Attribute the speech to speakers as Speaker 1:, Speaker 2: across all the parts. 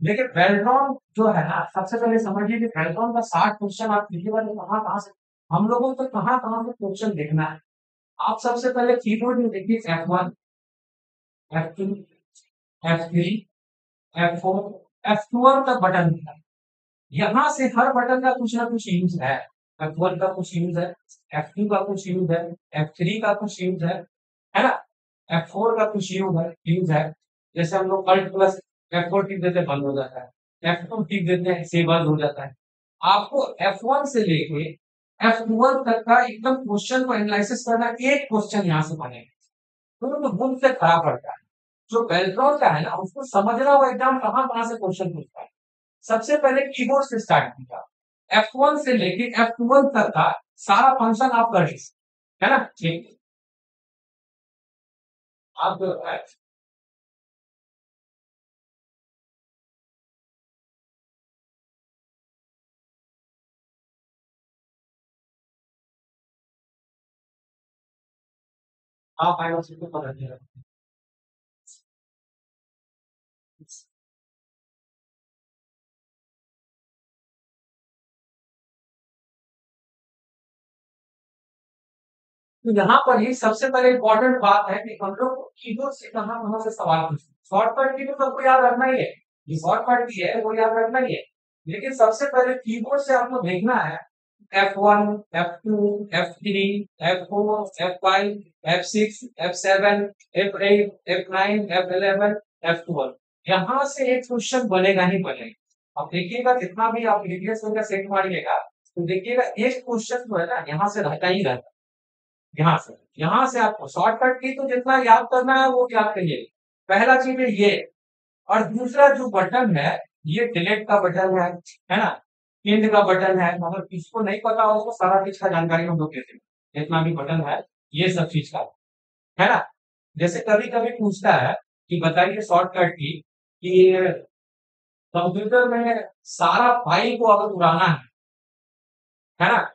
Speaker 1: लेकिन वेल्ट्रॉन जो है ना, सबसे पहले समझिए कि वेल्ट्रॉन का 60 क्वेश्चन आप लिखिए वाले कहाँ कहाँ से, हम लोगों को कहाँ कहाँ से क्वेश्चन देखना है। आप सबसे पहले कीबोर्ड में देखिए F1, F2, F3, F4, F12 तक बटन है। यहाँ से हर बटन का कुछ ना कुछ यूज है। F1 का कुछ यूज है, F2 का कुछ यूज है, F3 का कुछ यूज है ना? F4 का कुछ यूज है। जैसे हम लोग अल्ट प्लस F4 टिप देते हैं, बंद हो जाता है। F2 टिप देते हैं, से बंद हो जाता है। आपको F1 से लेके F12 तक का एकदम क्वेश्चन को एनालिसिस करना, एक क्वेश्चन यहाँ से बनेगा। तो बुक से खड़ा पड़ता है। जो बेल्ट्रॉन का है ना, उसको समझना वो एग्जाम कहाँ कहाँ से क्वेश्चन पूछता है। सबसे पहले कीबोर्ड से स्टार्ट किया, F1 से लेके F12 तक का सारा फंक्शन आप कर लीजिए, है ना? ठीक, आप आप आएगा उसको पता नहीं लगता। तो यहाँ पर ही सबसे पहले इंपॉर्टेंट बात है कि हम लोग कीबोर्ड से कहाँ कहाँ से सवाल पूछते हैं। शॉर्टकट की तो सबको याद रखना ही है, जो शॉर्टकट की है वो याद रखना ही है। लेकिन सबसे पहले कीबोर्ड से आपको देखना है F1, F2, F3, F4, F5, F6, F7, F8, F9, F11, F12। यहाँ से एक क्वेश्चन बनेगा ही बनेगा। अब देखिएगा, जितना भी आप प्रीवियस का सेट मारिएगा, तो देखिएगा एक क्वेश्चन जो है ना, यहाँ से रहता ही रहता है। यहाँ से आपको शॉर्टकट की तो जितना याद करना है वो याद करिए। पहला चीज है ये, और दूसरा जो बटन है, ये डिलीट का बटन है ना? पिन का बटन है। मगर किसको नहीं पता हो उसको सारा चीज का जानकारी हम लोग देते हैं, जितना भी बटन है ये सब चीज का, है ना? जैसे कभी कभी पूछता है कि बताइए शॉर्टकट की, कि कंप्यूटर में सारा फाइल को अगर उड़ाना है ना,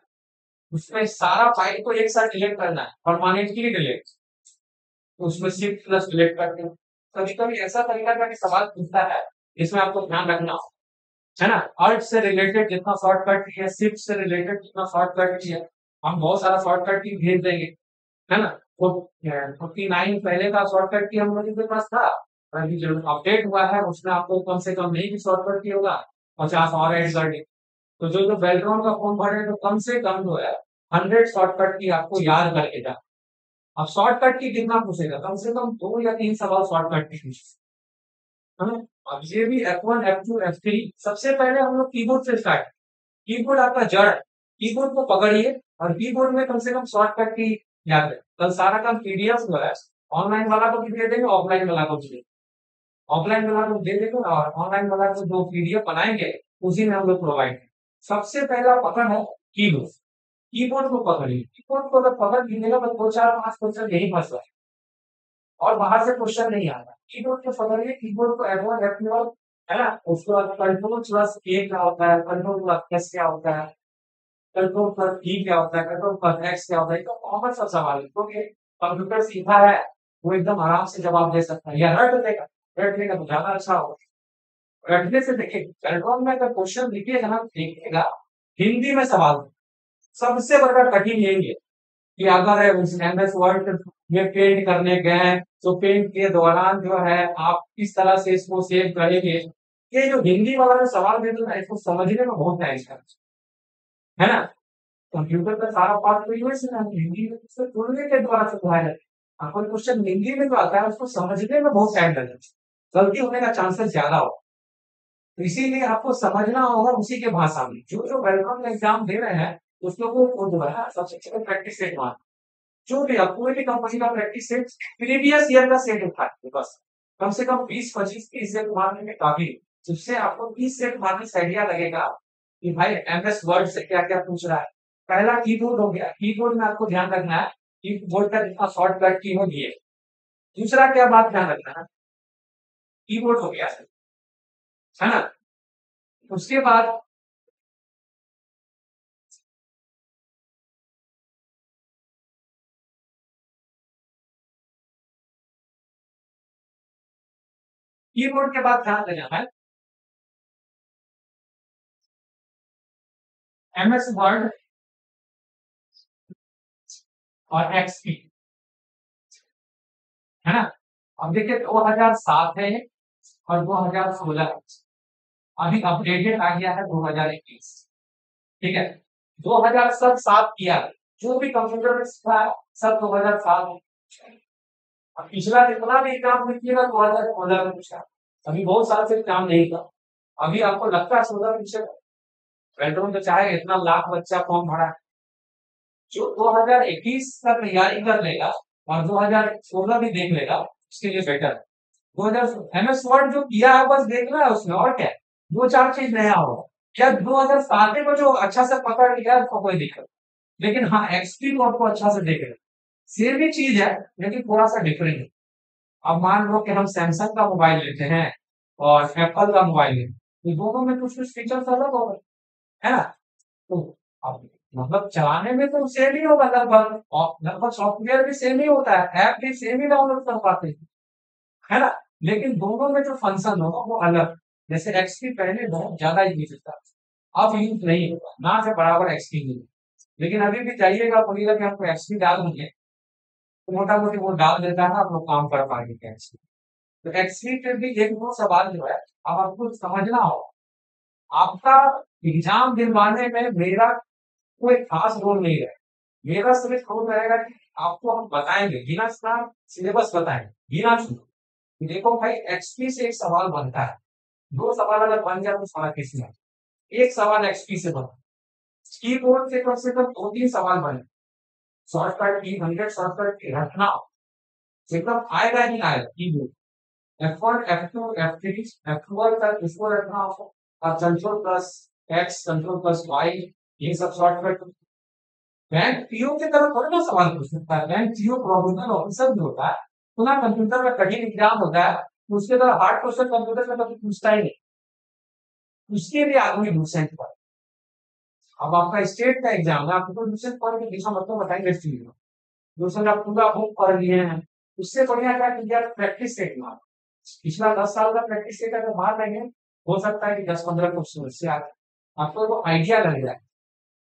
Speaker 1: उसमें सारा फाइल को एक साथ डिलीट करना है, परमानेंटली डिलीट, तो उसमें शिफ्ट प्लस डिलीट करते हैं। कभी कभी ऐसा तरीका का भी सवाल पूछता है, इसमें आपको ध्यान रखना हो, है ना? अल्ट से रिलेटेड जितना शॉर्टकट की है, शिफ्ट से रिलेटेड जितना शॉर्टकट की है, हम बहुत सारा शॉर्टकट की भेज देंगे, है ना? तो 49 पहले का शॉर्टकट की हम लोगों के पास था, और अभी जो अपडेट हुआ है उसमें आपको कम से कम नहीं भी शॉर्टकट की होगा, 50 और ऐड कर दी। तो जो जो बैकग्राउंड का फॉर्म भरे तो कम से कम जो है 100 शॉर्टकट की आपको याद करके जा। अब शॉर्टकट की कितना पूछेगा, कम से कम 2 या 3 सवाल शॉर्टकट की पूछे, है ना? अब ये भी F1, F2, F3, सबसे पहले हम लोग कीबोर्ड से स्टार्ट। कीबोर्ड आपका जड़ है, कीबोर्ड को पकड़िए, और कीबोर्ड में कम से कम शॉर्टकट की याद है। कल सारा काम पीडीएफ जो है, ऑनलाइन वाला को भी दे देंगे, ऑफलाइन वाला को भी दे, ऑफलाइन वाला को दे देंगे, और ऑनलाइन वाला को जो पीडीएफ बनाएंगे उसी में हम लोग प्रोवाइड करेंगे। सबसे पहला पकड़ है कीबोर्ड। कीबोर्ड को पकड़िए, कीबोर्ड को अगर पकड़ लीजिएगा तो 2 4 5 क्वेश्चन यही फंस रहा है, और बाहर से क्वेश्चन नहीं आता। कीबोर्ड को पकड़िए, कीबोर्ड को F1, F12, है ना? उसके बाद कंट्रोल प्लस ए क्या होता है, कंट्रोल प्लस एस क्या होता है, कंट्रोल प्लस ई क्या होता है, कंट्रोल प्लस एक्स क्या होता है, तो कॉमन सा सवाल है, क्योंकि कंप्यूटर सीखा है, वो एकदम आराम से जवाब दे सकता है, या रट लेगा तो ज्यादा अच्छा होगा। रटने से देखिए, कंट्रोल में अगर क्वेश्चन लिखिएगा ना, देखिएगा हिंदी में सवाल, सबसे बड़ा कठिन यही है कि अगर एमएस वर्ड में पेंट करने गए, तो पेंट के दौरान जो है आप किस तरह से इसको सेव करेंगे। ये जो हिंदी वाला जो सवाल देते हैं इसको समझने में बहुत टाइम लगता है ना? कंप्यूटर का सारा पार्ट तो यूएस में हिंदी में उसको बोलने के द्वारा से पढ़ाया जाता है। अपन क्वेश्चन हिंदी में जो आता है उसको समझने में बहुत टाइम लगता है, गलती होने का चांसेस ज्यादा हो। तो इसीलिए आपको समझना होगा उसी के भाषा में। जो जो वेलकम एग्जाम दे रहे हैं उस लोगों को जो है सबसे पहले प्रैक्टिस सेट मारना, जो भी आप कोई भी कंपनी का प्रैक्टिस सेट प्रीवियस ईयर का सेट उठाए बस, कम से कम 20 25 30 सेट मारने में काफी है। जिससे आपको 30 सेट मारने से आइडिया लगेगा कि भाई एमएस वर्ड से क्या क्या पूछ रहा है। पहला कीबोर्ड हो गया, कीबोर्ड में आपको ध्यान रखना है कीबोर्ड का जितना शॉर्टकट की होगी है। दूसरा क्या बात ध्यान रखना है, कीबोर्ड हो गया है ना? उसके बाद कीबोर्ड के बाद ध्यान देना है MS वर्ड और XP, है ना। अब देखिए 2007 है और 2016 अभी अपडेटेड आ गया है 2021, ठीक है। 2007 किया जो भी कंप्यूटर में सीखा है सब 2007 में। अब पिछला जितना भी एग्जाम देखिएगा 2014 में पूछा, अभी बहुत साल से एग्जाम नहीं था। अभी आपको लगता है 16 पीछे पेट्रोल तो चाहे इतना लाख बच्चा फॉर्म भरा है, जो 2021 का तैयारी कर लेगा और 2016 भी देख लेगा उसके लिए बेटर है। 2000 MS वर्ड जो किया है बस देखना है उसमें, और क्या है? दो चार चीज नया होगा। क्या 2007 में जो अच्छा से पकड़ लिया है उसको कोई दिक्कत, लेकिन हाँ XP को आपको अच्छा से देख लेना। सेम ही चीज है लेकिन थोड़ा सा डिफरेंट है। अब मान लो कि हम सैमसंग का मोबाइल लेते हैं और एप्पल का मोबाइल लेते हैं, तो दोनों में कुछ कुछ फीचर्स अलग होगा, है ना। तो अब मतलब चलाने में तो सेम ही होगा लगभग, और लगभग सॉफ्टवेयर भी सेम ही होता है, ऐप भी सेम ही डाउनलोड कर पाते हैं, है ना। लेकिन दोनों में जो फंक्शन होगा वो अलग। जैसे XP पहले बहुत ज्यादा यूज था, अब यूज नहीं होगा ना, से बराबर XP नहीं। लेकिन अभी भी चाहिएगा बोलिएगा कि हमको XP डाल देंगे तो मोटा मोटी वो डाल देता है, आप लोग काम कर पाएंगे XP। तो XP पे भी एक दो सवाल जो है अब आपको समझना होगा। आपका एग्जाम दिलवाने में मेरा कोई खास रोल नहीं है, मेरा सिर्फ रोल रहेगा कि आपको हम बताएंगे बिना सिलेबस बताएंगे बिना सुने। देखो भाई XP से एक सवाल बनता है, दो सवाल अगर बन जाए तो सारा किसी में, एक सवाल XP से बना, कीबोर्ड से कम दो तीन सवाल बने, शॉर्टकट की 100 शॉर्टकट की रखना एकदम आएगा ही आएगा keyboard. F1 F2 F3 F4 तक इसको रखना आपको, और कंट्रोल+X कंट्रोल+Y ये सब शॉर्टकट। बैंक पीओ की तरफ थोड़ी ना सवाल पूछ सकता है, बैंक पीओ प्रोविजनल ऑफिसर जो होता है, तो ना कंप्यूटर में कठिन एग्जाम होता है तो उसके तरह हार्ड क्वेश्चन कंप्यूटर में कभी पूछता ही नहीं, उसके लिए आदमी दूसरे पर। अब आपका स्टेट का एग्जाम है, आपको दूसरे पर भी दिशा मतलब बताएंगे इस चीज में, दूसरे आप पूरा बुक पढ़ लिए हैं, उससे बढ़िया क्या कीजिए प्रैक्टिस सेट मार, पिछला 10 साल का प्रैक्टिस सेट अगर मार लेंगे, हो सकता है कि 10-15 क्वेश्चन उससे आ जाए, आपको वो आइडिया लग जाए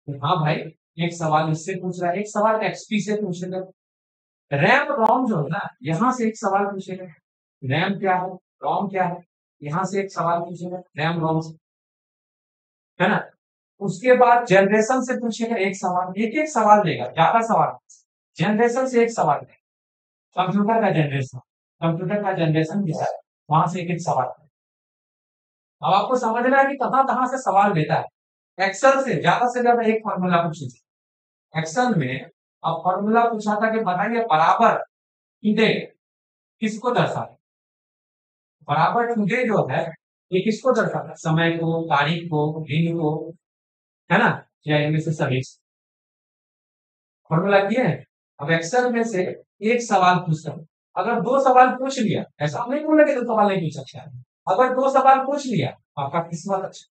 Speaker 1: कि हाँ भाई एक सवाल इससे पूछ रहा है, एक सवाल XP से पूछेगा। रैम रोम जो है ना, यहाँ से एक सवाल पूछेगा रैम क्या है, रोम क्या है, यहाँ से एक सवाल पूछेगा रैम रोम से, है ना। उसके बाद जनरेशन से पूछेगा एक सवाल, एक एक सवाल देगा, ज्यादा सवाल। जनरेशन से एक सवाल देगा, कंप्यूटर का जनरेशन जो है वहां से एक एक सवाल। अब आपको समझना है कि कहां कहां से सवाल देता है। एक्सेल से ज्यादा एक फॉर्मूला पूछे, एक्सेल में अब फॉर्मूला पूछा था कि बताइए बराबर टुडे किसको दर्शाता है। बराबर टुडे जो है ये किसको दर्शाता है, समय को, तारीख को, दिन को, है ना, या इनमें से सभी। फॉर्मूला किए हैं। अब एक्सेल में से एक सवाल पूछता हूं, अगर दो सवाल पूछ लिया, ऐसा हम नहीं बोले कि दो सवाल नहीं पूछ सकता है, अगर दो सवाल पूछ लिया आपका किस्मत अच्छा,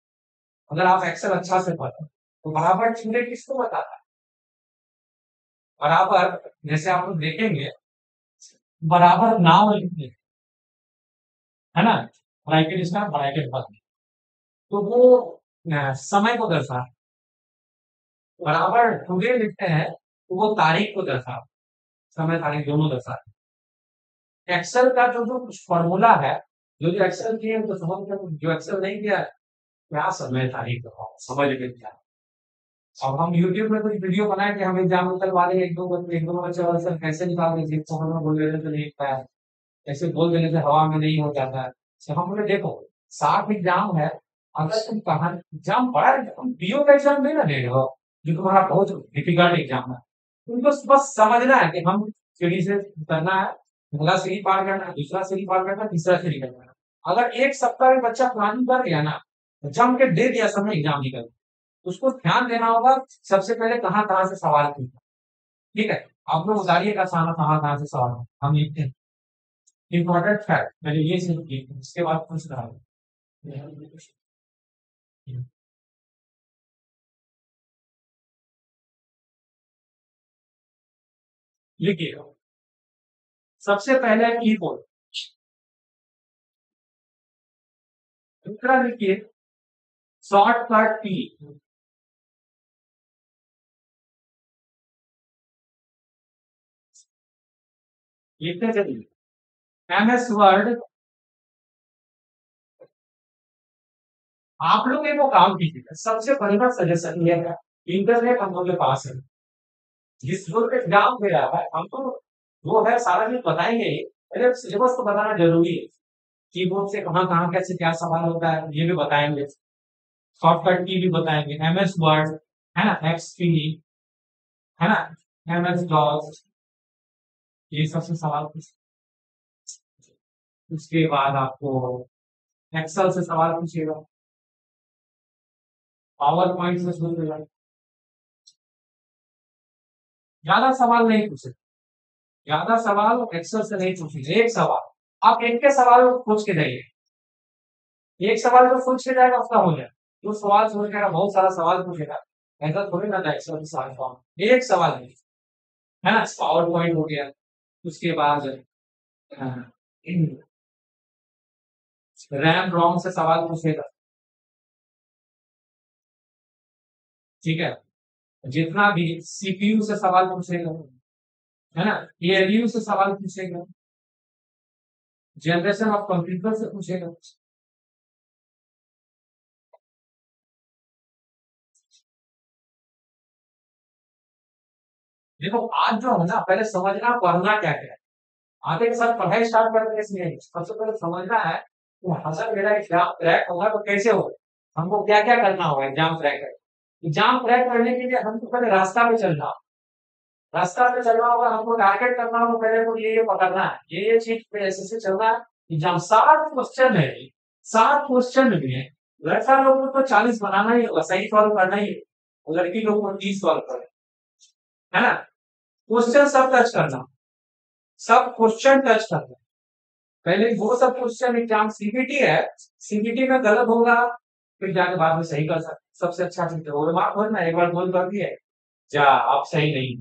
Speaker 1: अगर आप एक्सेल अच्छा से पढ़ो तो बराबर टुडे किसको बताता है। बराबर जैसे आप लोग देखेंगे, बराबर नाम लिखते, है ना, ब्रैकेट इसका ब्रैकेट बंद, तो वो समय को दर्शा, बराबर टुडे लिखते हैं तो वो तारीख को दर्शा, समय तारीख दोनों दर्शा। एक्सेल का जो जो कुछ फॉर्मूला है, जो जो एक्सेल किए तो समझ में, जो एक्सेल नहीं किया क्या समय तारीख बताओ समझ में क्या। अब हम यूट्यूब में कुछ वीडियो बनाए कि हम एग्जाम निकलवा रहे एक दो बच्चे और सर कैसे निकाल रहे थे, समझ में बोल रहे थे तो नहीं पाया, ऐसे बोल देने से हवा में नहीं हो जाता है। तो हम बोले देखो 60 एग्जाम है, अगर तुम कहा एग्जाम पढ़ा है, तुम पीओ का एग्जाम नहीं ना दे रहे हो जो तुम्हारा बहुत डिफिकल्ट एग्जाम है, तुमको बस समझना है कि हम सीढ़ी से उतरना है, पहला सीढ़ी पार करना है, दूसरा सीढ़ी पार करना है, तीसरा सीढ़ी करना है। अगर एक सप्ताह में बच्चा प्लानिंग कर गया ना, तो जम के दे दिया समय एग्जाम निकल, उसको ध्यान देना होगा सबसे पहले कहाँ कहाँ से सवाल पूछना। ठीक है, आप लोग उतारिए का सारा कहाँ कहाँ से सवाल हम लिखते हैं। इम्पोर्टेंट फैक्ट मैंने ये चीज की, उसके बाद पूछ रहा हूँ। लिखिए सबसे पहले कीबोर्ड, दूसरा लिखिए शॉर्टकट की, लिखते चलिए MS वर्ड। आप लोग एक वो काम कीजिएगा, सबसे पहला सजेशन ये है, इंटरनेट हम लोग के पास है, जिस लोग एग्जाम दे रहा है हमको वो है सारा चीज बताएंगे ही, पहले सिलेबस तो बताना जरूरी है, कीबोर्ड से कहाँ कहाँ कैसे क्या सवाल होता है ये भी बताएंगे, शॉर्टकट की भी बताएंगे, MS वर्ड है ना, XP है ना, MS डॉस, ये सबसे सवाल उसके बाद आपको एक्सेल से सवाल पूछेगा, पावर पॉइंट से पूछेगा, ज्यादा सवाल नहीं पूछे, ज्यादा सवाल एक्सेल से नहीं पूछेंगे, एक सवाल आप एक के सवाल पूछ के जाइए, एक सवाल जो पूछ के जाएगा उसका हो जाए, जो सवाल छोड़ के बहुत सारा सवाल पूछेगा, ऐसा थोड़ी ना एक्सेल सवाल फॉर्म एक सवाल नहीं, है ना, पावर पॉइंट हो गया, उसके बाद रैम रोम से सवाल पूछेगा, ठीक है, जितना भी CPU से सवाल पूछेगा, है ना, ALU से सवाल पूछेगा, जनरेशन ऑफ कंप्यूटर से पूछेगा, देखो आज जो है ना पहले समझना पढ़ना क्या क्या है, आगे के साथ पढ़ाई स्टार्ट करने से नहीं, सबसे पहले समझना है कि अगर मेरा एग्जाम क्रैक होगा तो कैसे होगा, हमको क्या क्या करना होगा एग्जाम क्रैक करने, एग्जाम क्रैक करने के लिए हमको पहले रास्ता पे चलना, रास्ता पे चलना होगा, हमको टारगेट करना होगा, पहले को ये पकड़ना है, ये चीज पे ऐसे चलना है, एग्जाम 60 क्वेश्चन है, 60 क्वेश्चन में लड़का लोगों को 40 बनाना ही होगा, सही सॉल्व करना ही है, लड़की लोगों को 30 सॉल्व करना है ना, क्वेश्चन सब टच करना, सब क्वेश्चन टच करना, पहले वो सब क्वेश्चन एग्जाम CBT है, CBT में गलत होगा फिर जाके बाद में सही कर सकते, सबसे अच्छा चीज है मार्क भरना, एक बार गोल कर दिए जा आप सही नहीं,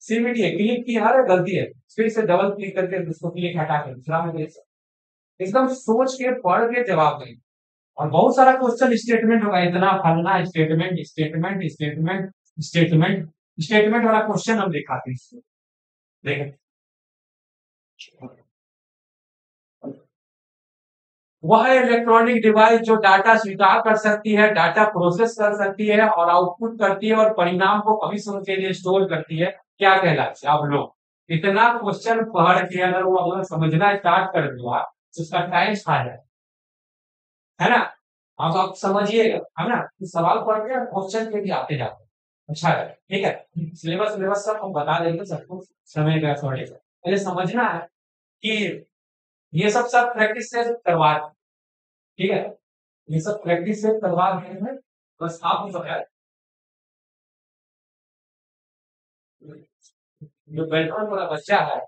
Speaker 1: CBT है, क्लिक की है गलती है, फिर से डबल क्लिक करके उसको क्लिक हटा कर दूसरा में भेज सकते, एकदम सोच के पढ़ के जवाब दें, और बहुत सारा क्वेश्चन स्टेटमेंट होगा, इतना फलना statement statement statement statement statement वाला क्वेश्चन हम दिखाते हैं, देखें वह इलेक्ट्रॉनिक डिवाइस जो डाटा स्वीकार कर सकती है, डाटा प्रोसेस कर सकती है और आउटपुट करती है और परिणाम को भविष्य के लिए स्टोर करती है, क्या कहलाती है, आप लोग इतना क्वेश्चन पढ़ के अगर वो अगर समझना स्टार्ट कर दिया तो उसका टाइम खा जाए, है ना, अब आप समझिएगा, है ना, तो सवाल पढ़ के क्वेश्चन के भी आते जाते, अच्छा है, ठीक है, सिलेबस सिलेबस सब हम बता देंगे सबको, समय का थोड़े पहले समझना है कि ये सब सब प्रैक्टिस से करवा, ठीक है, ये सब प्रैक्टिस से करवा रहे हैं, बस आप जो है जो बैकग्राउंड वाला बच्चा है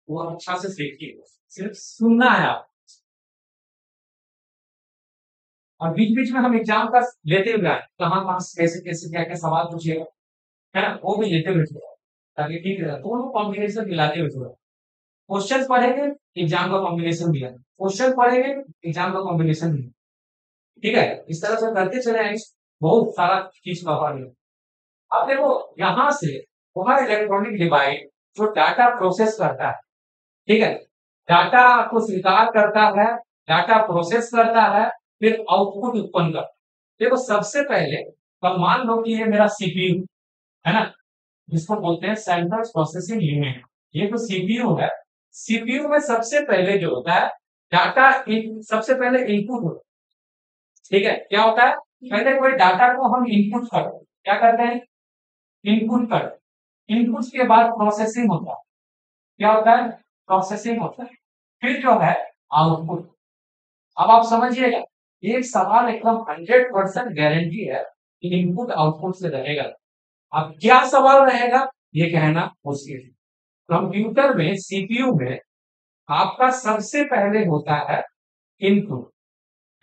Speaker 1: वो अच्छा से सीखिए, सिर्फ सुनना है आप, और बीच बीच में हम एग्जाम का लेते हुए आए कहाँ कहाँ कैसे कैसे क्या क्या सवाल पूछेगा, है ना, वो भी लेते हुए थोड़ा, ताकि ठीक रहे, दोनों कॉम्बिनेशन मिलाते हुए थोड़ा, क्वेश्चन पढ़ेंगे एग्जाम का कॉम्बिनेशन दिया, क्वेश्चन पढ़ेंगे एग्जाम का कॉम्बिनेशन दिया, ठीक है, इस तरह से करते चले आएंगे, बहुत सारा चीज कवर है, अब देखो यहाँ से वह इलेक्ट्रॉनिक डिवाइस जो डाटा प्रोसेस करता है, ठीक है, डाटा को स्वीकार करता है, डाटा प्रोसेस करता है, फिर आउटपुट उत्पन्न करता है, देखो सबसे पहले अब मान लो कि ये मेरा CPU है ना, जिसको बोलते हैं सेंट्रल प्रोसेसिंग यूनिट, ये तो CPU है, CPU में सबसे पहले जो होता है डाटा सबसे पहले इनपुट होता है, ठीक है, क्या होता है, पहले कोई डाटा को हम इनपुट करते हैं, क्या करते हैं, इनपुट करते, इनपुट के बाद प्रोसेसिंग होता है, क्या होता है, प्रोसेसिंग होता है, फिर जो है आउटपुट, अब आप समझिएगा एक सवाल एकदम 100% गारंटी है कि इनपुट आउटपुट से रहेगा, अब क्या सवाल रहेगा ये कहना मुश्किल है, कंप्यूटर में CPU में आपका सबसे पहले होता है इनपुट,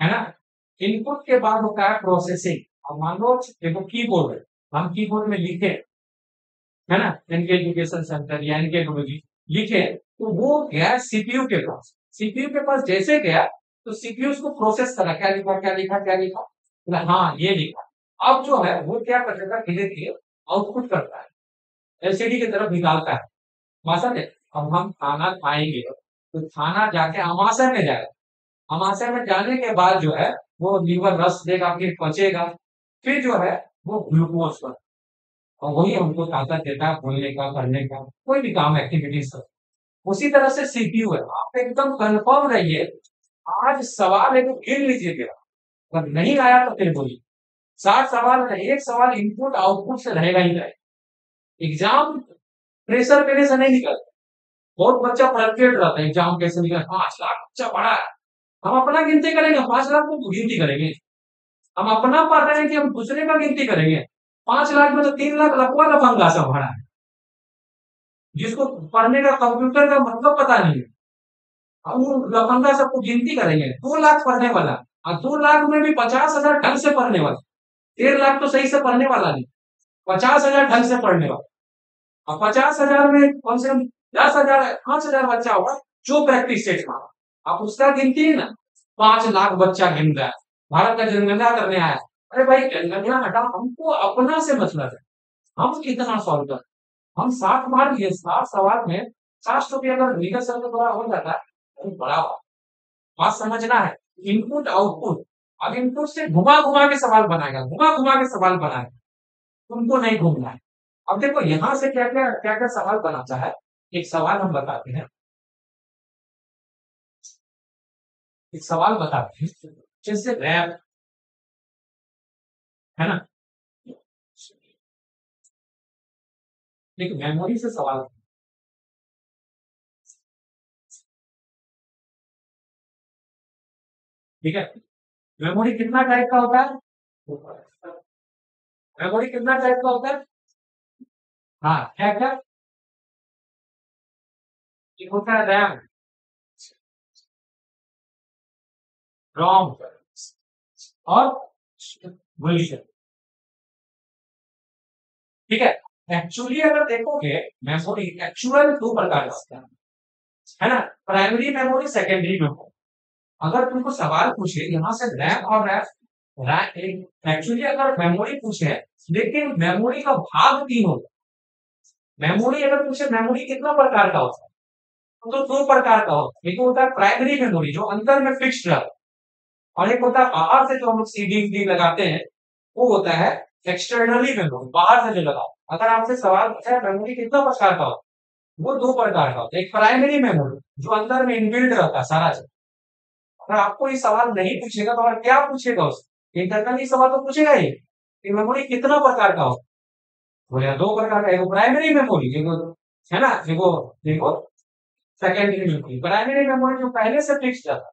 Speaker 1: है ना, इनपुट के बाद होता है प्रोसेसिंग, अब मान लो देखो कीबोर्ड है, हम कीबोर्ड में लिखे, है ना, एनके एजुकेशन सेंटर या एनके टेक्नोलॉजी लिखे, तो वो गया सीपीयू के पास, सीपीयू के पास जैसे गया तो सीपीयू उसको प्रोसेस करा, क्या लिखा क्या लिखा क्या लिखा, बोला हाँ ये लिखा, अब जो है वो क्या करेगा धीरे धीरे आउटपुट करता है, एलसीडी की तरफ निकालता है, बात समझे, अब हम खाना खाएंगे तो खाना जाके अमाशय में जाएगा। अमाशय में जाने के बाद जो है वो लीवर रस देगा, फिर पचेगा, फिर जो है वो ग्लूकोज पर, और वही हमको ताकत देता है बोलने का, करने का, कोई भी काम एक्टिविटीज का। उसी तरह से सीपीयू है, आप एकदम कंफर्म रहिए। आज सवाल एक गिन लीजिए मेरा, अगर नहीं आया तो फिर बोलिए। 60 सवाल है, एक सवाल इनपुट आउटपुट से रहेगा ही रहेगा। एग्जाम प्रेशर मेरे से नहीं निकलता। बहुत बच्चा फ्रस्ट्रेट रहता है एग्जाम कैसे निकल, 5 लाख बच्चा पढ़ा है, हम अपना गिनती करेंगे, 5 लाख को गिनती करेंगे। हम अपना पढ़ रहे हैं कि हम दूसरे का गिनती करेंगे। 5 लाख में तो 3 लाख लफड़ा लफंगा सब भरा है, जिसको पढ़ने का कंप्यूटर का मतलब पता नहीं है। हम वो लफंगा सबको गिनती करेंगे। 2 लाख पढ़ने वाला, और 2 लाख में भी 50,000 ढंग से पढ़ने वाला। 1.5 लाख तो सही से पढ़ने वाला नहीं, 50,000 ढंग से पढ़ने वाला। और 50,000 में कम से कम 10,000 5,000 बच्चा होगा जो प्रैक्टिस सेट मारा। आप उसका गिनती है ना, 5 लाख बच्चा गिन रहा है, भारत का जनगणना करने आया। अरे भाई जनगणना हटा, हमको अपना से मतलब है, हम कितना सॉल्व कर। हम 60 मार लिए, 60 सवाल में 50 अगर लीगल सर के द्वारा हो जाता है तो बड़ा बात। बात समझना है, इनपुट आउटपुट। अब इनपुट से घुमा घुमा के सवाल बनाएगा, घुमा घुमा के सवाल बनाएगा, तुमको नहीं घूमना है। अब देखो यहां से क्या क्या सवाल बनाता है, एक सवाल हम बताते हैं, एक सवाल बताते हैं, जैसे रैप है ना, एक मेमोरी से सवाल। ठीक है, मेमोरी कितना टाइप का होता है, मेमोरी कितना टाइप का होता है, हाँ क्या क्या, एक होता है रैम, रोम और बुलिशन। ठीक है, एक्चुअली अगर देखोगे मेमोरी एक्चुअल 2 प्रकार का होता है ना, प्राइमरी मेमोरी, सेकेंडरी मेमोरी। अगर तुमको सवाल पूछे यहाँ से रैम और रैम एक्चुअली अगर मेमोरी पूछे, लेकिन मेमोरी का भाग 3 होता है। मेमोरी अगर पूछे मेमोरी कितना प्रकार का होता है, तो 2 प्रकार का होता है। एक होता है प्राइमरी मेमोरी जो अंदर में फिक्स्ड रहता है, और एक होता है बाहर से जो हम लोग सीडी वीडी लगाते हैं, वो होता है एक्सटर्नली मेमोरी, बाहर से जो लगाओ। अगर आपसे सवाल पूछा है मेमोरी कितना प्रकार का होता है, वो 2 प्रकार का होता है। एक प्राइमरी मेमोरी जो अंदर में इनबिल्ट रहता है सारा चीज। अगर आपको ये सवाल नहीं पूछेगा तो और क्या पूछेगा, उससे इंटरनली सवाल तो पूछेगा ही कि मेमोरी कितना प्रकार का होता है। बोले 2 प्रकार का, एक प्राइमरी मेमोरी, देखो है ना, देखो देखो सेकेंडरी मेमोरी। प्राइमरी मेमोरी जो पहले से फिक्स रहता है,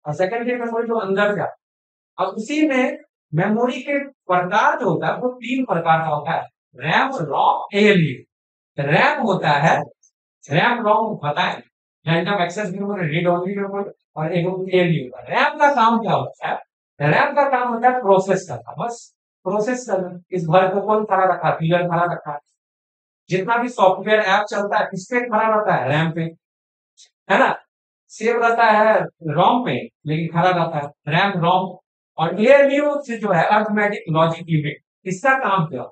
Speaker 1: और सेकेंडरी मेमोरी जो अंदर का। अब उसी में मेमोरी के प्रकार जो होता है वो 3 प्रकार का होता है, रैम रोम एएलयू। रैम होता है, रैम रोम पता है, random access memory, read only memory, और एक एएलयू होता है। रैम का काम क्या होता है, रैम का काम होता है प्रोसेस करना, बस प्रोसेस करना। इस घर को कौन खड़ा रखा है, पीलर खड़ा रखा है। जितना भी सॉफ्टवेयर ऐप चलता है किस पे खड़ा रहता है, रैम पे, है ना। सेव रहता है रोम पे, लेकिन खड़ा रहता है रैम रोम। और एएलयू से जो है अर्थमेटिक लॉजिक यूनिट, इसका काम क्या,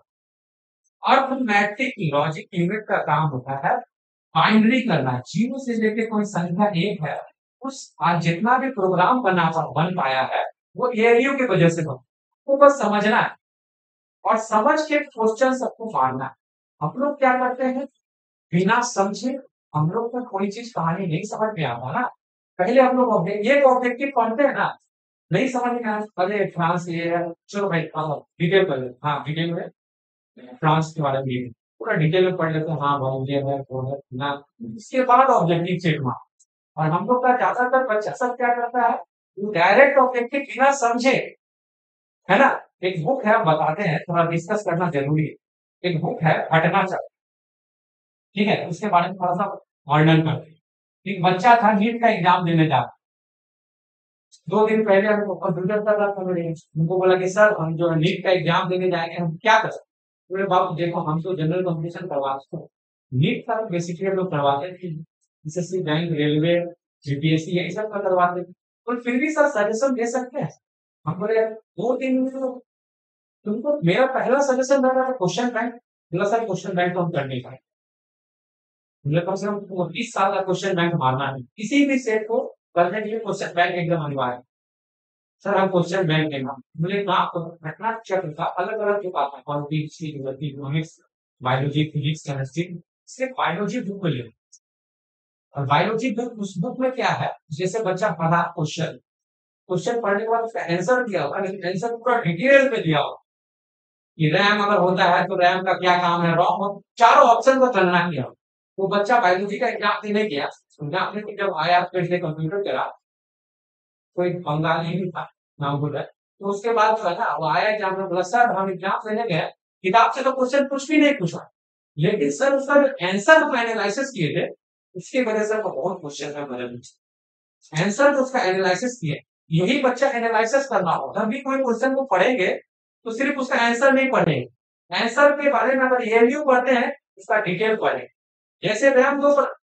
Speaker 1: अर्थमेटिक लॉजिक यूनिट का काम होता है बाइनरी करना। जीरो से लेके कोई संख्या एक है, उस आज जितना भी प्रोग्राम बन पाया है वो एएलयू की वजह से बना। तो बस समझना है, और समझ के क्वेश्चन सबको मारना है। हम लोग क्या करते हैं, बिना समझे हम लोग को कोई चीज कहानी नहीं समझ में आता ना। पहले हम लोग ये ऑब्जेक्टिव पढ़ते हैं ना, नहीं समझ में आया, अरे फ्रांस ये है, चलो भाई डिटेल कर लेते, हाँ डिटेल में फ्रांस के बारे में पूरा डिटेल में पढ़ लेते हैं, हाँ भाई ये है वो है ना। इसके बाद ऑब्जेक्टिव चेक मार। और हम लोग का ज्यादातर बच्चा सब क्या करता है, डायरेक्ट ऑब्जेक्टिव बिना समझे, है ना। एक बुक है, हम बताते हैं, थोड़ा डिस्कस करना जरूरी है। एक बुक है हटना चाहिए, ठीक है, उसके बारे में थोड़ा सा वर्णन करते हैं। एक बच्चा था नीट का एग्जाम देने जा रहा, 2 दिन पहले हमको कंप्यूटर कर रहा था, मेरे उनको बोला कि सर हम जो नीट का एग्जाम देने जाएंगे, हम क्या करें। बोले बाबू देखो हम तो जनरल कंपटीशन करवाते हैं, नीट का बेसिकली हम लोग करवाते थे, एसएससी बैंक रेलवे जीपीएससी यही सब का करवाते थे, और फिर भी सर सजेशन दे सकते हैं। हम बोले 2 दिन में तो तुमको मेरा पहला सजेशन रहता था क्वेश्चन बैंक, बोला सर क्वेश्चन बैंक तो हम कर नहीं पाए। मुझे कम से कम 20 साल का क्वेश्चन बैंक मारना है किसी भी सेट को करने के लिए। क्वेश्चन बैंक एकदम अनिवार्य है। सर हम क्वेश्चन बैंक देना मुझे ना रखना चक्र का अलग अलग जो आता है politics economics biology physics chemistry सिर्फ बायोलॉजी बुक में ले। और बायोलॉजी बुक उस बुक में क्या है जैसे बच्चा पढ़ा क्वेश्चन क्वेश्चन पढ़ने के बाद उसका आंसर दिया होगा लेकिन आंसर पूरा डिटेल में दिया होगा कि रैम अगर होता है तो रैम का क्या काम है रॉम हो चारों ऑप्शन को चलना किया वो बच्चा बायोलॉजी का एग्जाम देने गया एग्जाम देने जब आया फिर से कंप्यूटर करा कोई बंगाली ही था नाम बोल रहा है तो उसके बाद जो है ना वो आया एग्जाम में बोला सर हम एग्जाम देने गए किताब से तो क्वेश्चन कुछ भी नहीं पूछा लेकिन सर उसका जो आंसर हम एनालिसिस किए थे उसकी वजह से बहुत क्वेश्चन है मेरे आंसर तो उसका एनालिसिस किए यही बच्चा एनालिसिस करना हो जब भी कोई क्वेश्चन को पढ़ेंगे तो सिर्फ उसका आंसर नहीं पढ़ेंगे आंसर के बारे में अगर एएलयू पढ़ते हैं उसका डिटेल पढ़ेंगे जैसे रैम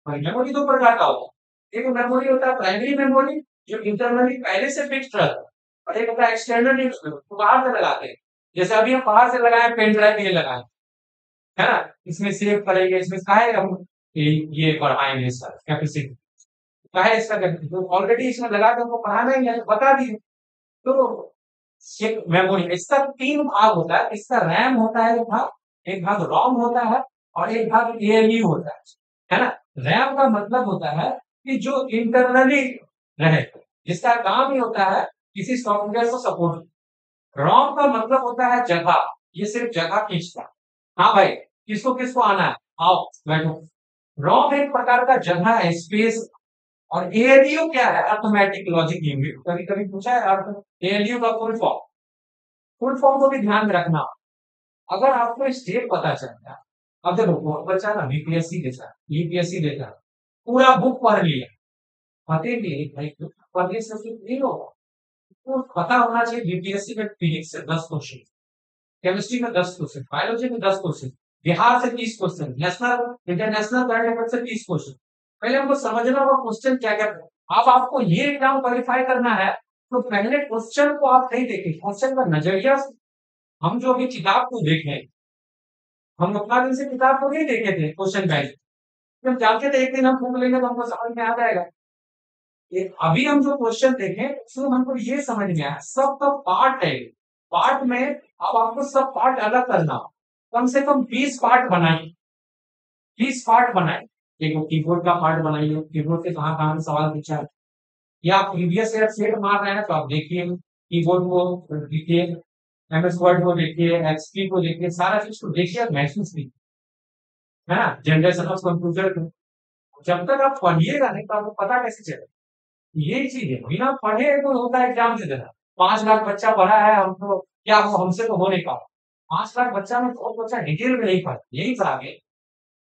Speaker 1: मेमोरी दो प्रकार का होता है एक मेमोरी होता है प्राइमरी मेमोरी जो इंटरनली पहले से फिक्स्ड रहता है और एक होता है एक्सटर्नली तो बाहर से लगाते हैं जैसे अभी हम बाहर से लगाए पेन ड्राइव ये लगाए है ना इसमें सेव करेंगे इसमें काहे हम ये बढ़ाएंगे इसका कैपेसिटी काहे इसका कैपेसिटी तो ऑलरेडी इसमें लगा के हमको पढ़ाना ही है बता दिए तो एक मेमोरी इसका 3 भाग होता है इसका रैम होता है एक भाग रोम होता है और एक भाग एएलयू होता है ना रैम का मतलब होता है कि जो इंटरनली रहे जिसका काम ही होता है किसी सॉफ्टवेयर को सपोर्ट रोम का मतलब होता है जगह ये सिर्फ जगह खींचता है हाँ भाई किसको किसको आना है आओ बैठो रोम एक प्रकार का जगह है स्पेस और एएलयू क्या है अर्थमेटिक लॉजिक यूनिट कभी कभी पूछा है अर्थ एएलयू का फुल फॉर्म को भी ध्यान में रखना अगर आपको स्टेप पता चलता है अब देखो बहुत बच्चा ना बीपीएससी देता यूपीएससी देता पूरा बुक पढ़ लिया पते नहीं भाई पढ़ने से कुछ नहीं होगा तो पता होना चाहिए बीपीएससी में फिजिक्स से 10 क्वेश्चन केमिस्ट्री में 10 क्वेश्चन बायोलॉजी में 10 क्वेश्चन बिहार से 30 question national international current affair से 30 क्वेश्चन पहले हमको समझना होगा क्वेश्चन क्या क्या अब आपको ये एग्जाम क्वालिफाई करना है तो पहले क्वेश्चन को आप नहीं देखें क्वेश्चन का नजरिया हम जो अभी किताब को देखें हम अपना दिन से किताब को नहीं देखे थे क्वेश्चन बैंक हम जानते थे एक दिन हम घूम लेंगे तो हमको समझ में आ जाएगा अभी हम जो क्वेश्चन देखें उसमें हमको ये समझ में आया सबका पार्ट है पार्ट में अब आपको सब पार्ट अलग करना कम से कम 20 पार्ट बनाइए 20 पार्ट बनाए एक कीबोर्ड का पार्ट बनाइए कीबोर्ड से कहाँ कहाँ सवाल पूछा है या आप प्रीवियस ईयर सेट मार रहे हैं तो आप देखिए कीबोर्ड को देखिए एमएस वर्ड को देखिए एक्सपी को देखिए सारा चीज को देखिए और महसूस कीजिए है ना जनरेशन ऑफ कंप्यूटर जब तक आप पढ़िएगा नहीं तो आपको पता कैसे चलेगा यही चीज है बिना पढ़े तो होता है एग्जाम दे देना 5 लाख बच्चा पढ़ा है हमको क्या वो हमसे तो हो नहीं पा 5 लाख बच्चा में बहुत बच्चा डिटेल में नहीं पढ़ा यही था आगे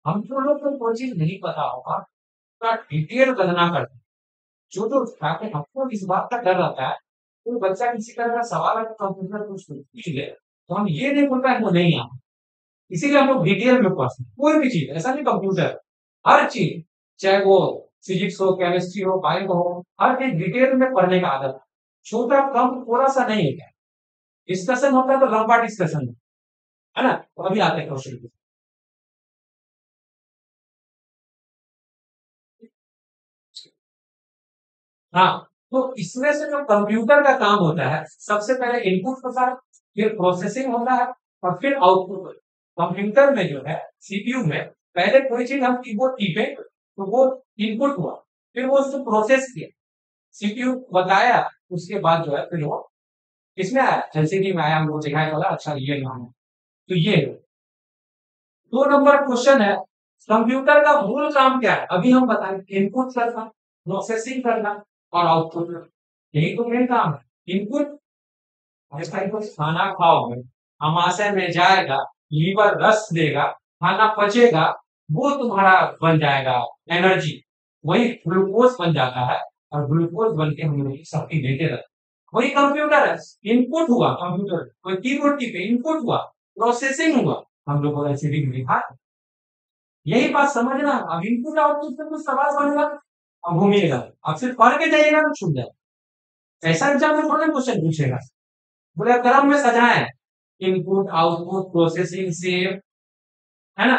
Speaker 1: हम जो लोग को कोई चीज नहीं पता होगा उसका डिटेल गणना करते जो जो ताकि हमको इस बात का डर रहता है कोई बच्चा किसी तरह का सवाल है तो कंप्यूटर कुछ पूछ ले तो हम ये नहीं बोलता है वो नहीं आता इसीलिए हम लोग डिटेल में पढ़ते कोई भी चीज ऐसा नहीं कंप्यूटर हर चीज चाहे वो फिजिक्स हो केमिस्ट्री हो बायो हो हर चीज डिटेल में पढ़ने का आदत छोटा कम थोड़ा सा नहीं है डिस्कशन होता है तो लंबा डिस्कशन है ना तो अभी आते हैं क्वेश्चन पे हाँ तो इसमें से जो कंप्यूटर का काम होता है सबसे पहले इनपुट होता है फिर प्रोसेसिंग होता है और फिर आउटपुट कंप्यूटर में जो है सीपीयू में पहले कोई चीज हम कीबोर्ड टीपे तो वो इनपुट हुआ फिर वो उसको प्रोसेस किया सीपीयू बताया उसके बाद जो है फिर वो इसमें आया एलसीडी में आया हमको दिखाया बोला अच्छा ये नाम है तो ये 2 नंबर क्वेश्चन है कंप्यूटर का मूल काम क्या है अभी हम बताएं इनपुट करना प्रोसेसिंग करना और आउटपुट यही तो मेन काम है इनपुट ऐसा कुछ खाना खाओगे आमाशय में जाएगा लीवर रस देगा खाना पचेगा वो तुम्हारा बन जाएगा एनर्जी वही ग्लूकोज बन जाता है और ग्लूकोज बन के हम लोग शक्ति देते रहते वही कंप्यूटर है इनपुट हुआ कंप्यूटर कोई कीबोर्ड की पे इनपुट हुआ प्रोसेसिंग हुआ हम लोग को एलसीडी में लिखा यही बात समझना अब इनपुट आउटपुट से कुछ सवाल बनेगा अब घूमिएगा अब सिर्फ पढ़ के जाइएगा तो छूट जाए ऐसा एग्जाम में थोड़ा क्वेश्चन पूछेगा बोले क्रम में सजाए इनपुट आउटपुट प्रोसेसिंग सेव है ना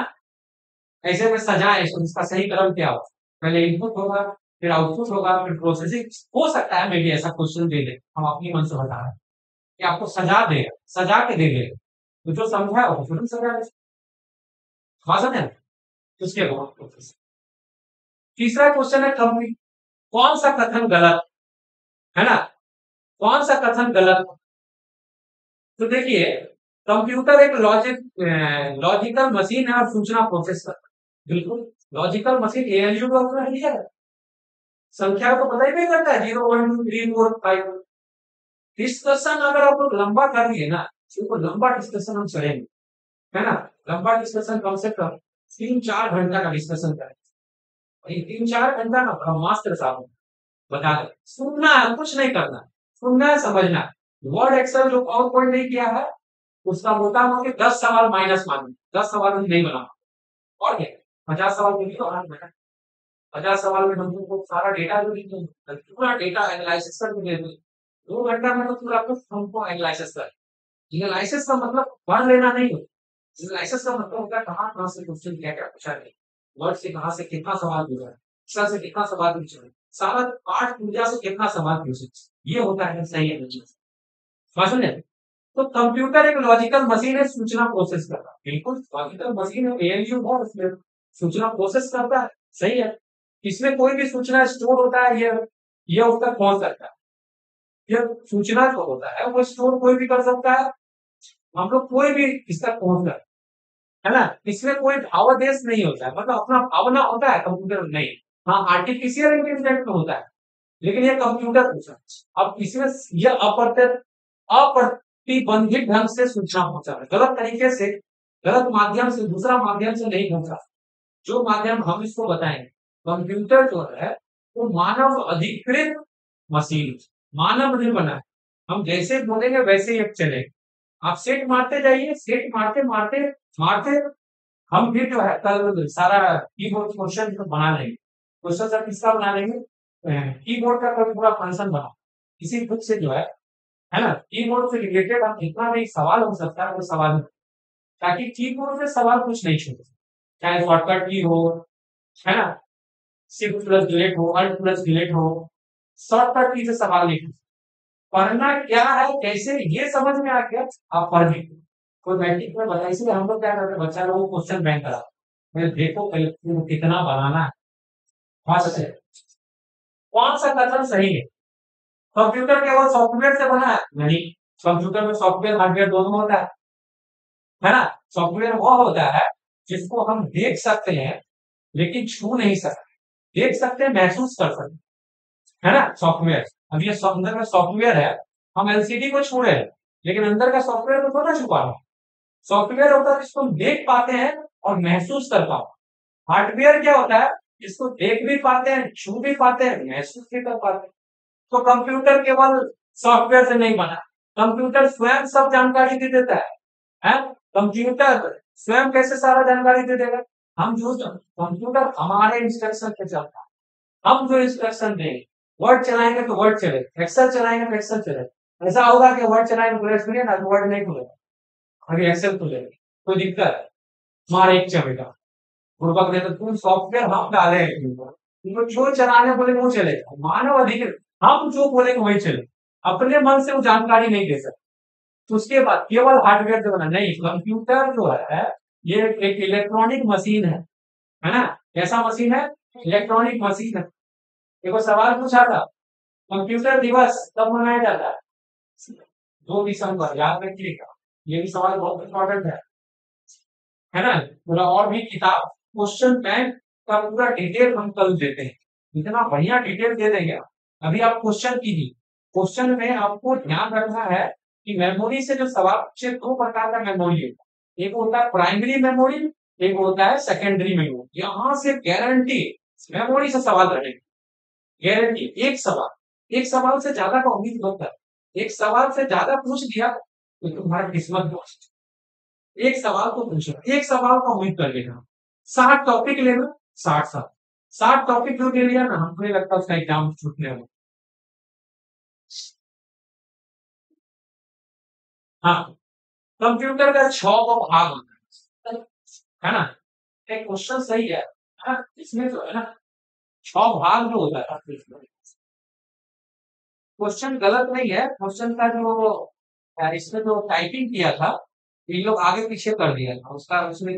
Speaker 1: ऐसे में सजाएं इसको, इसका सही क्रम क्या हो, पहले इनपुट होगा, फिर आउटपुट होगा, फिर प्रोसेसिंग। हो सकता है मे भी ऐसा क्वेश्चन दे दे, हम अपनी मन से बता रहे हैं कि आपको सजा देगा, सजा के दे देगा, तो जो समझा हो फिर सजा दे, समझ है। उसके बाद तीसरा क्वेश्चन है कंप्लीट, कौन सा कथन गलत है ना, कौन सा कथन गलत। तो देखिए, कंप्यूटर एक लॉजिकल मशीन है और सूचना प्रोसेस करता है, बिल्कुल लॉजिकल मशीन, एएलयू का अपना लिया है, संख्या को पता ही नहीं करता है, 0 1 2 3 4 5। डिस्कशन अगर आप लोग लंबा कर लिए ना, तो लंबा डिस्कशन हम चलेंगे, है ना, लंबा डिस्कशन कम से कम 3 4 घंटा का डिस्कशन करें, और ये 3 4 घंटा ना ब्रह्मास्त्र साहब बता दे, सुनना है कुछ नहीं करना, सुनना है समझना है। वर्ड एक्सेल जो पावर पॉइंट नहीं किया है, उसका मोटा मोटी 10 सवाल माइनस मानो, 10 सवाल नहीं बना, और क्या 50 सवाल के लिए तो 8 घंटा, 50 सवाल में हम तुमको सारा डेटा भी नहीं देंगे, पूरा डेटा एनालिसिस करके दे देंगे, 2 घंटा में तो पूरा कुछ हमको एनालिसिस कर, एनालिसिस का मतलब पढ़ लेना नहीं हो, एनालिसिस का मतलब होता है कहाँ कहाँ से क्वेश्चन क्या क्या पूछा गया, वर्ड से कहाँ से कितना सवाल पूछा है, अक्षर से कितना सवाल पूछा है, सारा पाठ पूजा से कितना सवाल पूछे, ये होता है सही एनालिसिस, समझ रहे हैं? तो कंप्यूटर एक लॉजिकल मशीन है, सूचना प्रोसेस करता है, बिल्कुल लॉजिकल मशीन है, एएलयू है, उसमें सूचना प्रोसेस करता है, सही है। इसमें कोई भी सूचना स्टोर होता है, ये उसका कौन करता है, ये सूचना जो होता है वो स्टोर कोई भी कर सकता है, हम लोग कोई भी इसका पहुंच कर, है ना, इसमें कोई भावादेश नहीं होता है, मतलब अपना भावना होता है, कंप्यूटर में नहीं। हाँ, आर्टिफिशियल इंटेलिजेंस में होता है, लेकिन ये कंप्यूटर पूछा, अब इसमें यह अप्रतिबंधित ढंग से सूचना पहुंचा है, गलत तरीके से, गलत माध्यम से, दूसरा माध्यम से नहीं पहुंचा, जो माध्यम हम इसको बताएंगे। कंप्यूटर जो है वो मानव अधिकृत मशीन, मानव ने बनाया, हम जैसे बोलेंगे वैसे ही अब चलेगा, आप सेट मारते जाइए, सेट मारते मारते मारते, हम भी जो है कल सारा कीबोर्ड क्वेश्चन बना लेंगे, क्वेश्चन सर किसका बना लेंगे, कीबोर्ड का कोई पूरा फंक्शन बना, किसी बुक से जो है ना, कीबोर्ड से रिलेटेड हम जितना भी सवाल हो सकता है वो सवाल, ताकि कीबोर्ड से सवाल कुछ नहीं छूटे, चाहे शॉर्टकट की हो, है ना, शिफ्ट प्लस डिलीट हो, अल्ट प्लस डिलीट हो, शॉर्टकट की से सवाल नहीं, पढ़ना क्या है कैसे ये समझ में आ गया, आप पढ़ लीजिए, कोई मैट्रिक में बताइए, इसलिए हम लोग क्या करते हैं, बच्चा लोगों को क्वेश्चन बैंक करा, फिर देखो पहले तुम कितना बनाना है, फर्स्ट है कौन सा कथन सही है। कंप्यूटर केवल सॉफ्टवेयर से बना है नहीं, कंप्यूटर में सॉफ्टवेयर हार्डवेयर दोनों होता है ना, सॉफ्टवेयर वो होता है जिसको हम देख सकते हैं लेकिन छू नहीं सकते, देख सकते हैं महसूस कर सकते हैं, है ना सॉफ्टवेयर। अब ये अंदर में सॉफ्टवेयर है, हम एलसीडी को छू रहे हैं, लेकिन अंदर का सॉफ्टवेयर को थोड़ा छुपा रहा है, सॉफ्टवेयर होता है जिसको हम देख पाते हैं और महसूस कर पाते हैं, हार्डवेयर क्या होता है जिसको देख भी पाते हैं, छू भी पाते हैं, महसूस भी कर पाते हैं। तो कंप्यूटर केवल सॉफ्टवेयर से नहीं बना, कंप्यूटर स्वयं सब जानकारी दे देता है, कंप्यूटर स्वयं कैसे सारा जानकारी दे देगा, हम जो कंप्यूटर हमारे इंस्ट्रक्शन पे चलता है, हम जो इंस्ट्रक्शन देंगे, वर्ड चलाएंगे तो वर्ड चलेगा, एक्सेल चलाएंगे तो एक्सेल चलेगा, ऐसा होगा कि वर्ड चलाएंगे तो खुलेगा ना, तो वर्ड नहीं खुलेगा, अभी एक्सेल खुलेगा, कोई दिक्कत है, हमारा एक चलेगा, पूर्वक ने तो तुम सॉफ्टवेयर हम डाले हैं तुमको जो चलाने बोले वो चलेगा, मानव अधिकार, हम जो बोलेंगे वही चलेगा, अपने मन से वो जानकारी नहीं दे सकते। तो उसके बाद केवल हार्डवेयर जो बना नहीं, कंप्यूटर जो है ये एक इलेक्ट्रॉनिक मशीन है ना, कैसा मशीन है, इलेक्ट्रॉनिक मशीन है। देखो सवाल पूछा था, कंप्यूटर दिवस कब मनाया जाता है, 2 दिसंबर, याद रखिएगा, ये भी सवाल बहुत इंपॉर्टेंट है ना, पूरा और भी किताब क्वेश्चन बैंक का पूरा डिटेल हम कल देते हैं, इतना बढ़िया डिटेल दे देंगे। अभी आप क्वेश्चन कीजिए, क्वेश्चन में आपको ध्यान रखना है कि मेमोरी से जो सवाल पूछे, 2 प्रकार का मेमोरी है, एक होता है प्राइमरी मेमोरी, एक होता है सेकेंडरी मेमोरी, यहाँ से गारंटी मेमोरी से सवाल रहेगा, गारंटी, एक सवाल से ज्यादा का उम्मीद मत कर, एक सवाल से ज्यादा पूछ दिया तो तुम्हारा किस्मत दोस्त, एक सवाल को पूछो, एक सवाल का उम्मीद कर लेना, 60 टॉपिक लेना, 60 टॉपिक जो ले लिया ना, हमको नहीं लगता उसका एग्जाम छूटने वाला। हाँ, कंप्यूटर का 6 भाग होता है ना, एक क्वेश्चन सही है हाँ, इसमें जो है ना 6 भाग जो होता है क्वेश्चन गलत नहीं है क्वेश्चन का जो इसमें जो टाइपिंग किया था ये लोग आगे पीछे कर दिया था उसका उसमें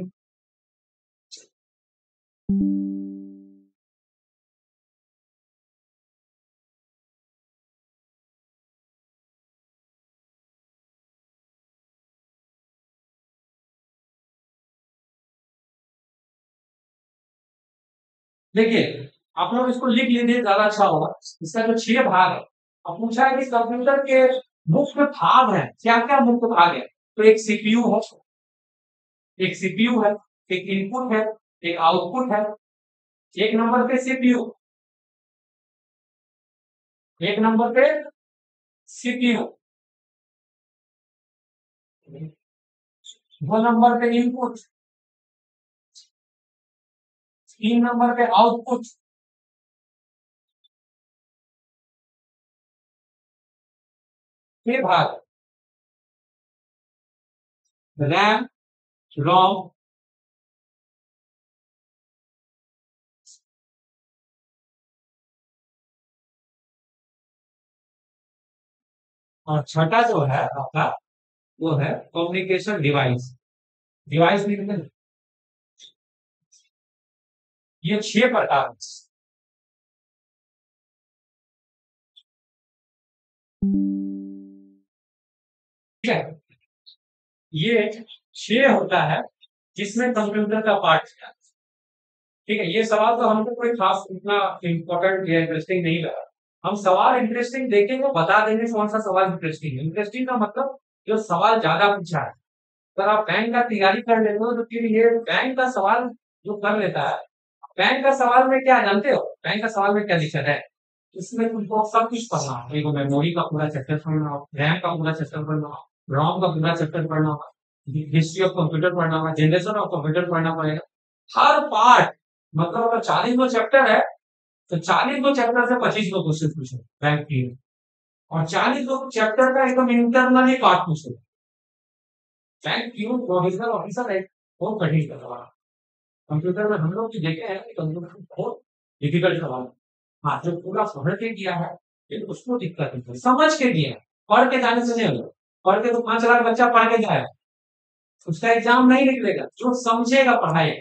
Speaker 1: देखिए आप लोग इसको लिख लीजिए ज्यादा अच्छा होगा इसका जो 6 भाग है अब पूछा है कि कंप्यूटर के मुख्य भाग हैं क्या क्या मुख्य भाग है तो एक सीपीयू है एक सीपीयू है एक इनपुट है एक आउटपुट है एक नंबर पे सीपीयू एक नंबर पे सीपीयू 2 नंबर पे इनपुट 3 नंबर पे आउटपुट 6 भाग रैम रोम और छठा जो है आपका वो है कम्युनिकेशन डिवाइस डिवाइस भी ये 6 प्रकार ठीक है ये 6 होता है जिसमें कंप्यूटर का पार्ट है ठीक है ये सवाल तो हमको कोई खास इतना इम्पोर्टेंट या इंटरेस्टिंग नहीं लगा हम सवाल इंटरेस्टिंग देखेंगे बता देंगे कौन सा सवाल इंटरेस्टिंग है इंटरेस्टिंग का मतलब जो सवाल ज्यादा पूछा है अगर आप बैंक का तैयारी कर लेते हो तो फिर ये बैंक का सवाल जो कर लेता है बैंक का सवाल में क्या जानते हो बैंक का सवाल में क्या दिक्कत है इसमें तुमको सब कुछ पढ़ना हो देखो मेमोरी का पूरा चैप्टर पढ़ना हो रैम का पूरा चैप्टर पढ़ना हो रोम का पूरा चैप्टर पढ़ना होगा हिस्ट्री ऑफ कंप्यूटर पढ़ना होगा जनरेशन ऑफ कंप्यूटर पढ़ना पड़ेगा हर पार्ट मतलब अगर 40 गो चैप्टर है तो 40 गो चैप्टर से 25 गो क्वेश्चन पूछे बैंक की और 40 गो चैप्टर का एकदम इंटरनली पार्ट पूछे बैंक क्यों प्रोविजनल ऑफिसर है बहुत कठिन कर रहा कंप्यूटर में हम लोग देखे हैं कि कंप्यूटर में बहुत डिफिकल्ट सवाल हाँ जो पूरा पढ़ के किया है लेकिन उसको दिक्कत नहीं है समझ के किया है पढ़ के जाने से नहीं होगा पढ़ के तो 5 लाख बच्चा पढ़ के जाए उसका एग्जाम नहीं निकलेगा जो समझेगा पढ़ाई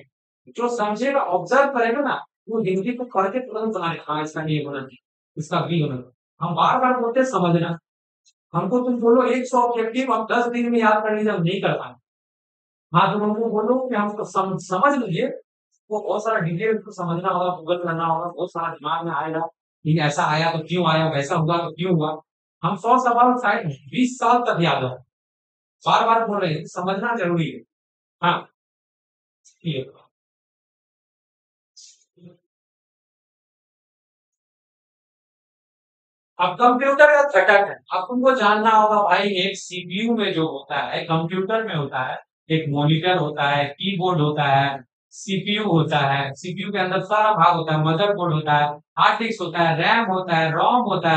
Speaker 1: जो समझेगा ऑब्जर्व करेगा ना वो हिंदी को पढ़ के तुरंत बना लेगा हाँ इसका ये होना चाहिए इसका भी होना चाहिए हम बार बार बोलते हैं समझना हमको तुम बोलो 100 ऑब्जेक्टिव हम 10 दिन में याद कर लीजिए हम नहीं कर पाए हाँ तुम हमको बोलो कि हमको समझ लीजिए वो बहुत सारा डिटेल को समझना होगा गूगल करना होगा बहुत सारा दिमाग में आएगा कि ऐसा आया तो क्यों आया वैसा हुआ तो क्यों हुआ हम 100 सवाल शायद 20 साल तक याद है बार बार बोल रहे हैं समझना जरूरी है हाँ ये अब कंप्यूटर का घटक है अब तुमको जानना होगा भाई एक सीपीयू में जो होता है कंप्यूटर में होता है एक मॉनिटर होता है कीबोर्ड होता है सीपीयू होता है सीपीयू के अंदर सारा भाग होता है मदरबोर्ड होता है हार्ड डिस्क होता है रैम होता है रोम होता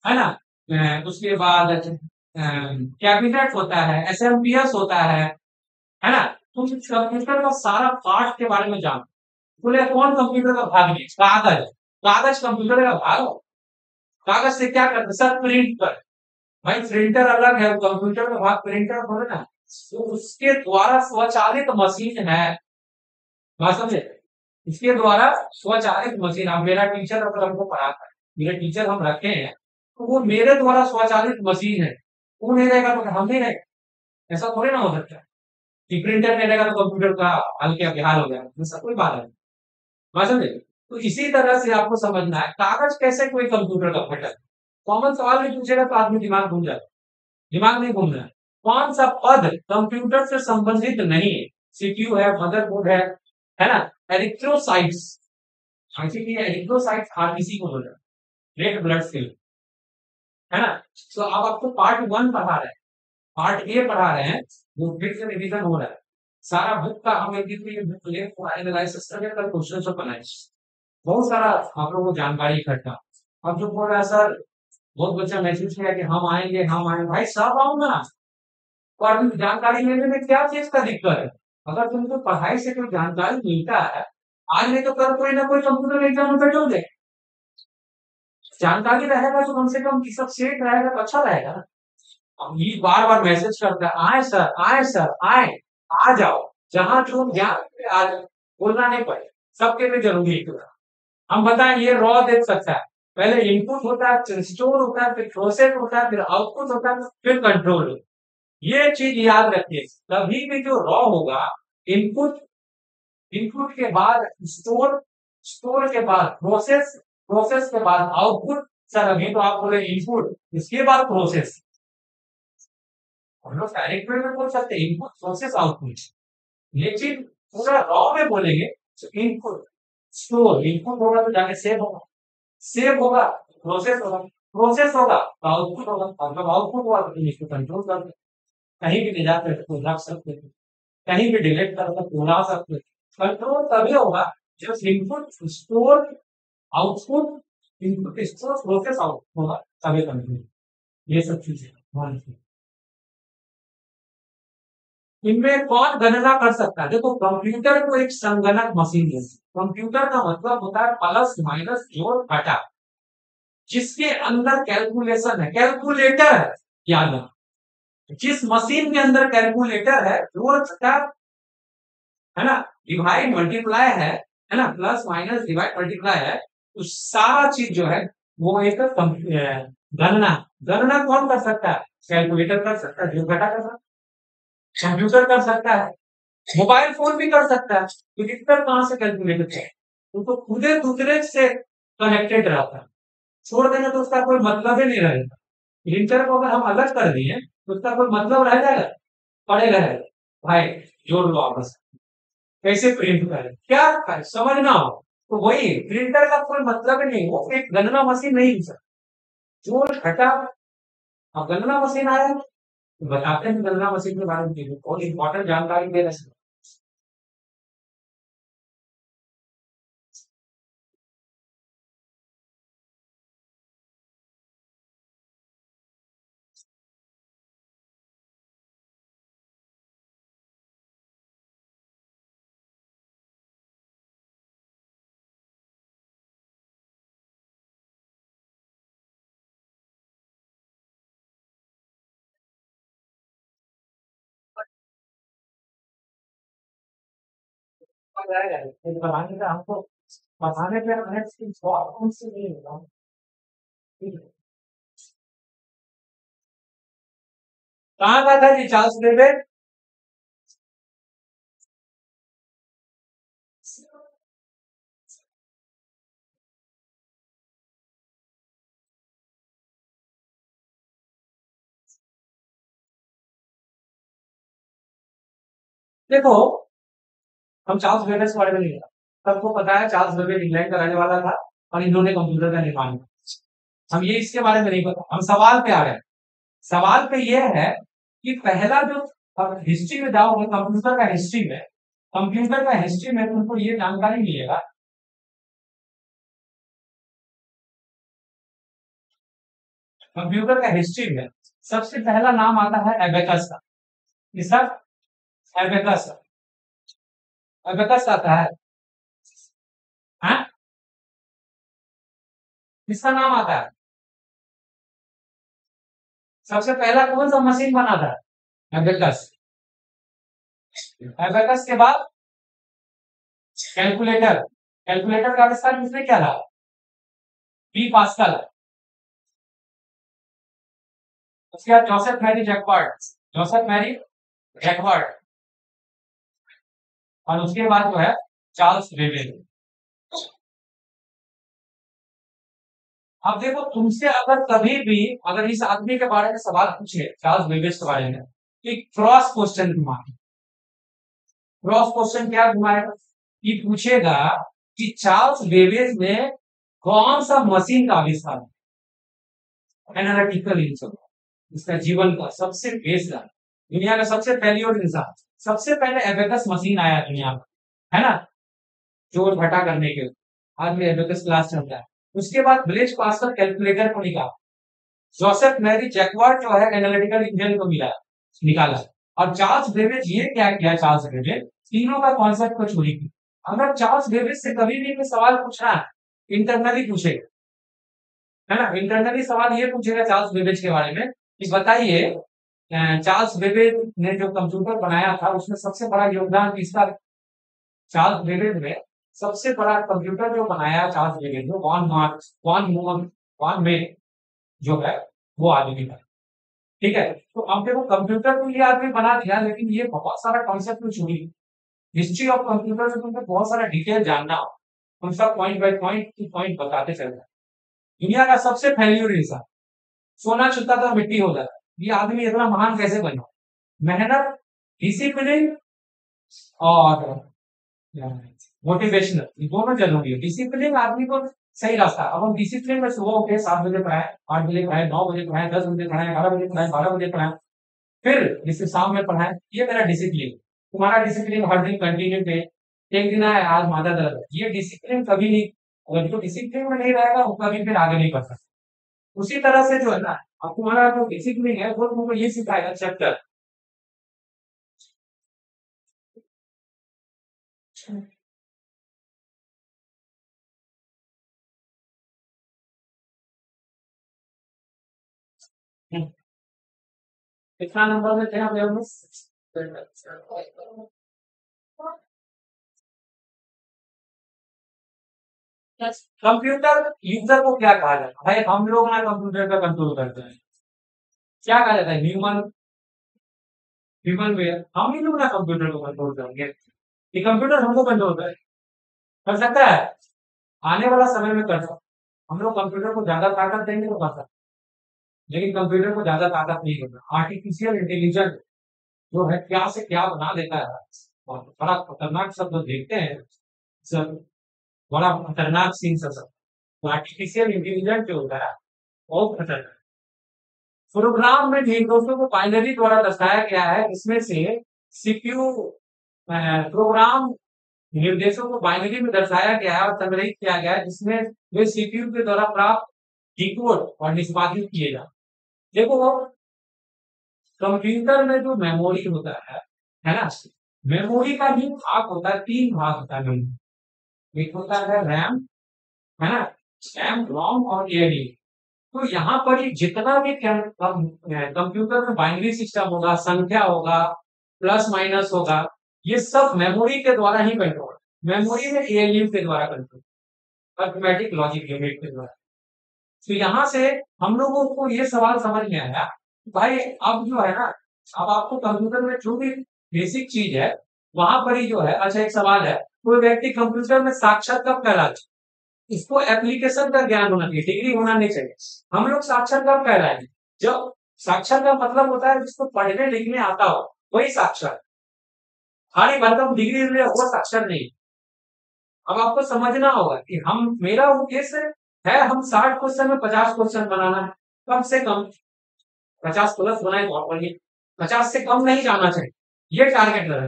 Speaker 1: है ना उसके बाद कैबिनेट होता है एसएमपीएस होता है ना तुम इस कंप्यूटर का सारा पार्ट के बारे में जानो बोले कौन कंप्यूटर का भाग नहीं कागज कागज कंप्यूटर का भाग हो कागज से क्या करते सर प्रिंट कर भाई प्रिंटर अलग है कंप्यूटर का भाग प्रिंटर बोले ना तो उसके द्वारा स्वचालित मशीन है बात समझे इसके द्वारा स्वचालित मशीन अब मेरा टीचर अगर हमको पढ़ाता है मेरे टीचर हम रखे हैं तो वो मेरे द्वारा स्वचालित मशीन है वो नहीं रहेगा तो हम नहीं रहेगा ऐसा थोड़ी ना हो सकता है कि प्रिंटर नहीं रहेगा तो कंप्यूटर का हल्के बिहार हो गया ऐसा कोई बात नहीं बात समझे तो इसी तरह से आपको समझना है कागज कैसे कोई कंप्यूटर का घटक कॉमन सवाल भी पूछेगा तो आदमी दिमाग घूम जाता है दिमाग नहीं घूमना है कौन सा पद कंप्यूटर से संबंधित नहीं है सीपीयू है मदरबोर्ड है ना एरिथ्रोसाइट्स आखिर एरिथ्रोसाइट्स आरबीसी को बोल रहा है रेड ब्लड सेल है ना तो अब आपको पार्ट 1 पढ़ा रहे हैं पार्ट ए पढ़ा रहे हैं वो फिर से रिवीजन हो रहा है सारा बुक का हम एक दिन में बुक ले एनालिसिस करके कल क्वेश्चन सब बनाए बहुत सारा आप लोगों को जानकारी इकट्ठा अब जो बोल रहा है सर बहुत बच्चा महसूस किया कि हम आएंगे भाई सब आओ ना और जानकारी लेने में क्या चीज का दिक्कत है अगर तुमको पढ़ाई से कोई जानकारी मिलता है, आज नहीं तो कल कोई ना कोई कंप्यूटर एग्जाम में बैठोगे दे, जानकारी रहेगा तो कम से कम सब सेट रहेगा तो अच्छा रहेगा ना। अब ये बार बार मैसेज करता है, आए सर, आए सर, आए, आ जाओ, जहां जो ज्ञान आ जाओ, बोलना नहीं पड़े, सबके लिए जरूरी है। हम बताएं, ये रॉ देख सकता है, पहले इनपुट होता है, फिर स्टोर होता है, फिर प्रोसेस होता है, फिर आउटपुट होता है, फिर कंट्रोल होता है। ये चीज याद रखिए, कभी भी जो रॉ होगा, इनपुट, इनपुट के बाद स्टोर, स्टोर के बाद प्रोसेस, प्रोसेस के बाद आउटपुट। सर अभी तो आप बोले इनपुट, इसके बाद प्रोसेस, हम लोग डायरेक्ट में बोल सकते हैं इनपुट प्रोसेस आउटपुट, लेकिन पूरा रॉ में बोलेंगे तो इनपुट स्टोर, इनपुट होगा तो जाके सेव होगा, सेव होगा प्रोसेस होगा, प्रोसेस होगा तो आउटपुट होगा, मतलब आउटपुट हुआ तो इसको कंट्रोल कर दो, कहीं भी ले जाते हैं तो रख सकते हैं, कहीं भी डिलीट कर दो तो ला सकते हैं। कंट्रोल तभी होगा जब input store output, input store process output होगा, तभी कंट्रोल। ये सब चीजें ध्यान रखिए। इनमें कौन गणना कर सकता है? देखो कंप्यूटर को एक संगणक मशीन है। कंप्यूटर का मतलब होता है प्लस माइनस जोड़ घटा, जिसके अंदर कैलकुलेशन है, कैलकुलेटर है, याद रखो जिस मशीन के अंदर कैलकुलेटर है, जोड़ घटा, है ना, डिवाइड मल्टीप्लाई है ना, प्लस माइनस डिवाइड मल्टीप्लाई है, तो सारा चीज जो है वो एक गणना, गणना कौन कर सकता है? कैलकुलेटर कर सकता है, जोड़ घटा कर सकता है, कंप्यूटर कर सकता है, मोबाइल फोन भी कर सकता है, तो डिजिटल कहां से कैलकुलेटर है? उनको खुद दूसरे से कनेक्टेड रहता है, छोड़ देना तो उसका कोई मतलब ही नहीं रहेगा। प्रिंटर को अगर हम अलग कर दिए तो उसका कोई मतलब रह जाएगा? पड़ेगा रहेगा, भाई जोड़ लो आपस में। कैसे प्रिंट करें, क्या करें, समझना हो तो वही प्रिंटर का कोई मतलब ही नहीं, वो एक गणना मशीन नहीं है। जोड़ घटा, अब गणना मशीन आया तो बताते हैं गणना मशीन के बारे में, बहुत इंपॉर्टेंट जानकारी दे रहे हैं। बताने का हमको, बताने पे हमें कौन से नहीं होगा, ठीक है। कहाँ का था जी चार्ल्स बेबेज? देखो हम चार्ल्स बेबेज के बारे में नहीं पता, सबको पता है चार्ल्स बेबेज इंग्लैंड का रहने वाला था और इन्होंने कंप्यूटर का निर्माण किया। हम ये इसके बारे में नहीं पता, हम सवाल पे आ गए। सवाल पे ये है कि पहला जो, हिस्ट्री में जाओगे कंप्यूटर का हिस्ट्री में, कंप्यूटर का हिस्ट्री में तुमको ये जानकारी मिलेगा, कंप्यूटर का हिस्ट्री में सबसे पहला नाम आता है एबेकस का। किसका? एबेकस, एबेकस आता है, हाँ? किसका नाम आता है? सबसे पहला कौन सा मशीन बना था? एबेकस। एबेकस के बाद कैलकुलेटर, कैलकुलेटर का आविष्कार किसने किया था? P Pascal. उसके बाद Joseph Marie Jacquard, Joseph Marie Jacquard, और उसके बाद जो है चार्ल्स बेबेज। अब देखो तुमसे अगर कभी भी अगर इस आदमी के बारे में सवाल पूछे, चार्ल्स बेबेज के बारे में, कि क्रॉस क्वेश्चन घुमाए, क्रॉस क्वेश्चन क्या घुमाएगा कि पूछेगा कि चार्ल्स बेबेज ने कौन सा मशीन का आविष्कार, एनालिटिकल इंसान, इसका जीवन का सबसे बेस्ट, दुनिया का सबसे पहली और इंसान, सबसे पहले एबेकस मशीन आया दुनिया में, है ना, जोड़ घटा करने के लिए। आज में एबेकस क्लास चलता है। उसके बाद ब्लेज पास्कल कैलकुलेटर को निकाला, जोसेफ मैरी जैकवर्ड जो है एनालिटिकल इंजन को मिला, निकाला, और चार्ल्स बेबेज ये क्या किया, चार्ल्स बेबेज तीनों का कॉन्सेप्ट को चोरी की। अगर चार्ल्स बेबेज से कभी भी कोई सवाल पूछना है, इंटरनली पूछेगा, है ना, इंटरनली सवाल ये पूछेगा चार्ल्स बेबेज के बारे में कि बताइए चार्ल्स बेबेज ने जो कंप्यूटर बनाया था उसमें सबसे बड़ा योगदान किसका। चार्ल्स बेबेज ने सबसे बड़ा कंप्यूटर जो बनाया, चार्ल्स बेबेज जो वॉन में जो है वो आदमी था। ठीक है, तो अब देखो कंप्यूटर तो ये आदमी बना दिया, लेकिन ये बहुत सारा कॉन्सेप्ट में चुनी। हिस्ट्री ऑफ कंप्यूटर से तुमको बहुत सारा डिटेल जानना हो, हम सब पॉइंट बाय पॉइंट की पॉइंट बताते चल रहे हैं। दुनिया का सबसे फेल्यूर इंसान, सोना छूता था मिट्टी हो जाता, ये आदमी इतना महान कैसे बना। मेहनत, डिसिप्लिन और मोटिवेशनल, ये दोनों जरूरी है। डिसिप्लिन आदमी को सही रास्ता, अब हम डिसिप्लिन में सुबह उठे 7 बजे पढ़ाए, 8 बजे पढ़ाए, 9 बजे पढ़ाए, 10 बजे पढ़ाए, 11 बजे पढ़ाए, 12 बजे पढ़ाए, फिर जिसे शाम में पढ़ाए, ये मेरा डिसिप्लिन। तुम्हारा डिसिप्लिन हर दिन कंटिन्यू पे, एक दिन आए आज माथा दर्द है, ये डिसिप्लिन कभी नहीं। अगर जो डिसिप्लिन में नहीं रहेगा वो कभी फिर आगे नहीं बढ़ सकता। उसी तरह से जो है ना, अब तुम्हारा जो डिसिप्लिन है वो तुमको ये सिखाएगा चैप्टर। कितना नंबर में थे आप लोग। कंप्यूटर यूजर को क्या कहा जाता है भाई, हम लोग ना कंप्यूटर का कंट्रोल करते हैं, क्या कहा जाता है, ह्यूमन, ह्यूमन वेयर, हम ही लोग ना कंप्यूटर को कंट्रोल करेंगे, ये कंप्यूटर हमको कंट्रोल करे, कर सकता है, आने वाला समय में कर सकता। हम लोग कंप्यूटर को ज्यादा ताकत देंगे तो कर सकते, लेकिन कंप्यूटर को ज्यादा ताकत नहीं देगा। आर्टिफिशियल इंटेलिजेंस जो है क्या से क्या बना देता है, और बड़ा खतरनाक शब्द देखते हैं सब, बड़ा खतरनाक सीन सब। तो आर्टिफिशियल इंटेलिजेंस जो होता है बहुत खतरनाक। प्रोग्राम में जिन दोस्तों को बाइनरी द्वारा दर्शाया गया है, इसमें से सीपीयू प्रोग्राम निर्देशों को बाइनरी में दर्शाया गया है और संग्रहित किया गया है, जिसमें वे सीपीयू के द्वारा प्राप्त डिकोड और निष्पादित किए जाते। देखो कंप्यूटर में जो मेमोरी होता है ना, मेमोरी का भी भाग होता है, 3 भाग होता है मेमोरी। एक होता है रैम, है ना, रैम, रोम और एडी। तो यहाँ पर ही जितना भी कंप्यूटर में बाइनरी सिस्टम होगा, संख्या होगा, प्लस माइनस होगा, ये सब मेमोरी के द्वारा ही कंट्रोल, मेमोरी में एएलयू के द्वारा कंट्रोल, अरिथमेटिक लॉजिक यूनिट के द्वारा। तो यहाँ से हम लोगों को ये सवाल समझ में आया कि भाई अब जो है ना, अब आपको कंप्यूटर में जो भी बेसिक चीज है वहां पर ही जो है। अच्छा एक सवाल है, कोई व्यक्ति कंप्यूटर में साक्षर कब कहलाता है, इसको एप्लीकेशन का ज्ञान होना चाहिए, डिग्री होना नहीं चाहिए। हम लोग साक्षर कब कहलाएंगे, जब साक्षर का मतलब होता है जिसको पढ़ने लिखने आता हो, वही साक्षर। खाली भरकम डिग्री वो साक्षर नहीं। अब आपको समझना होगा कि हम, मेरा उद्देश्य है हम 60 क्वेश्चन में 50 क्वेश्चन बनाना है, कम से कम 50 प्लस बनाए बहुत बढ़िया, 50 से कम नहीं जाना चाहिए, ये टारगेट रहे।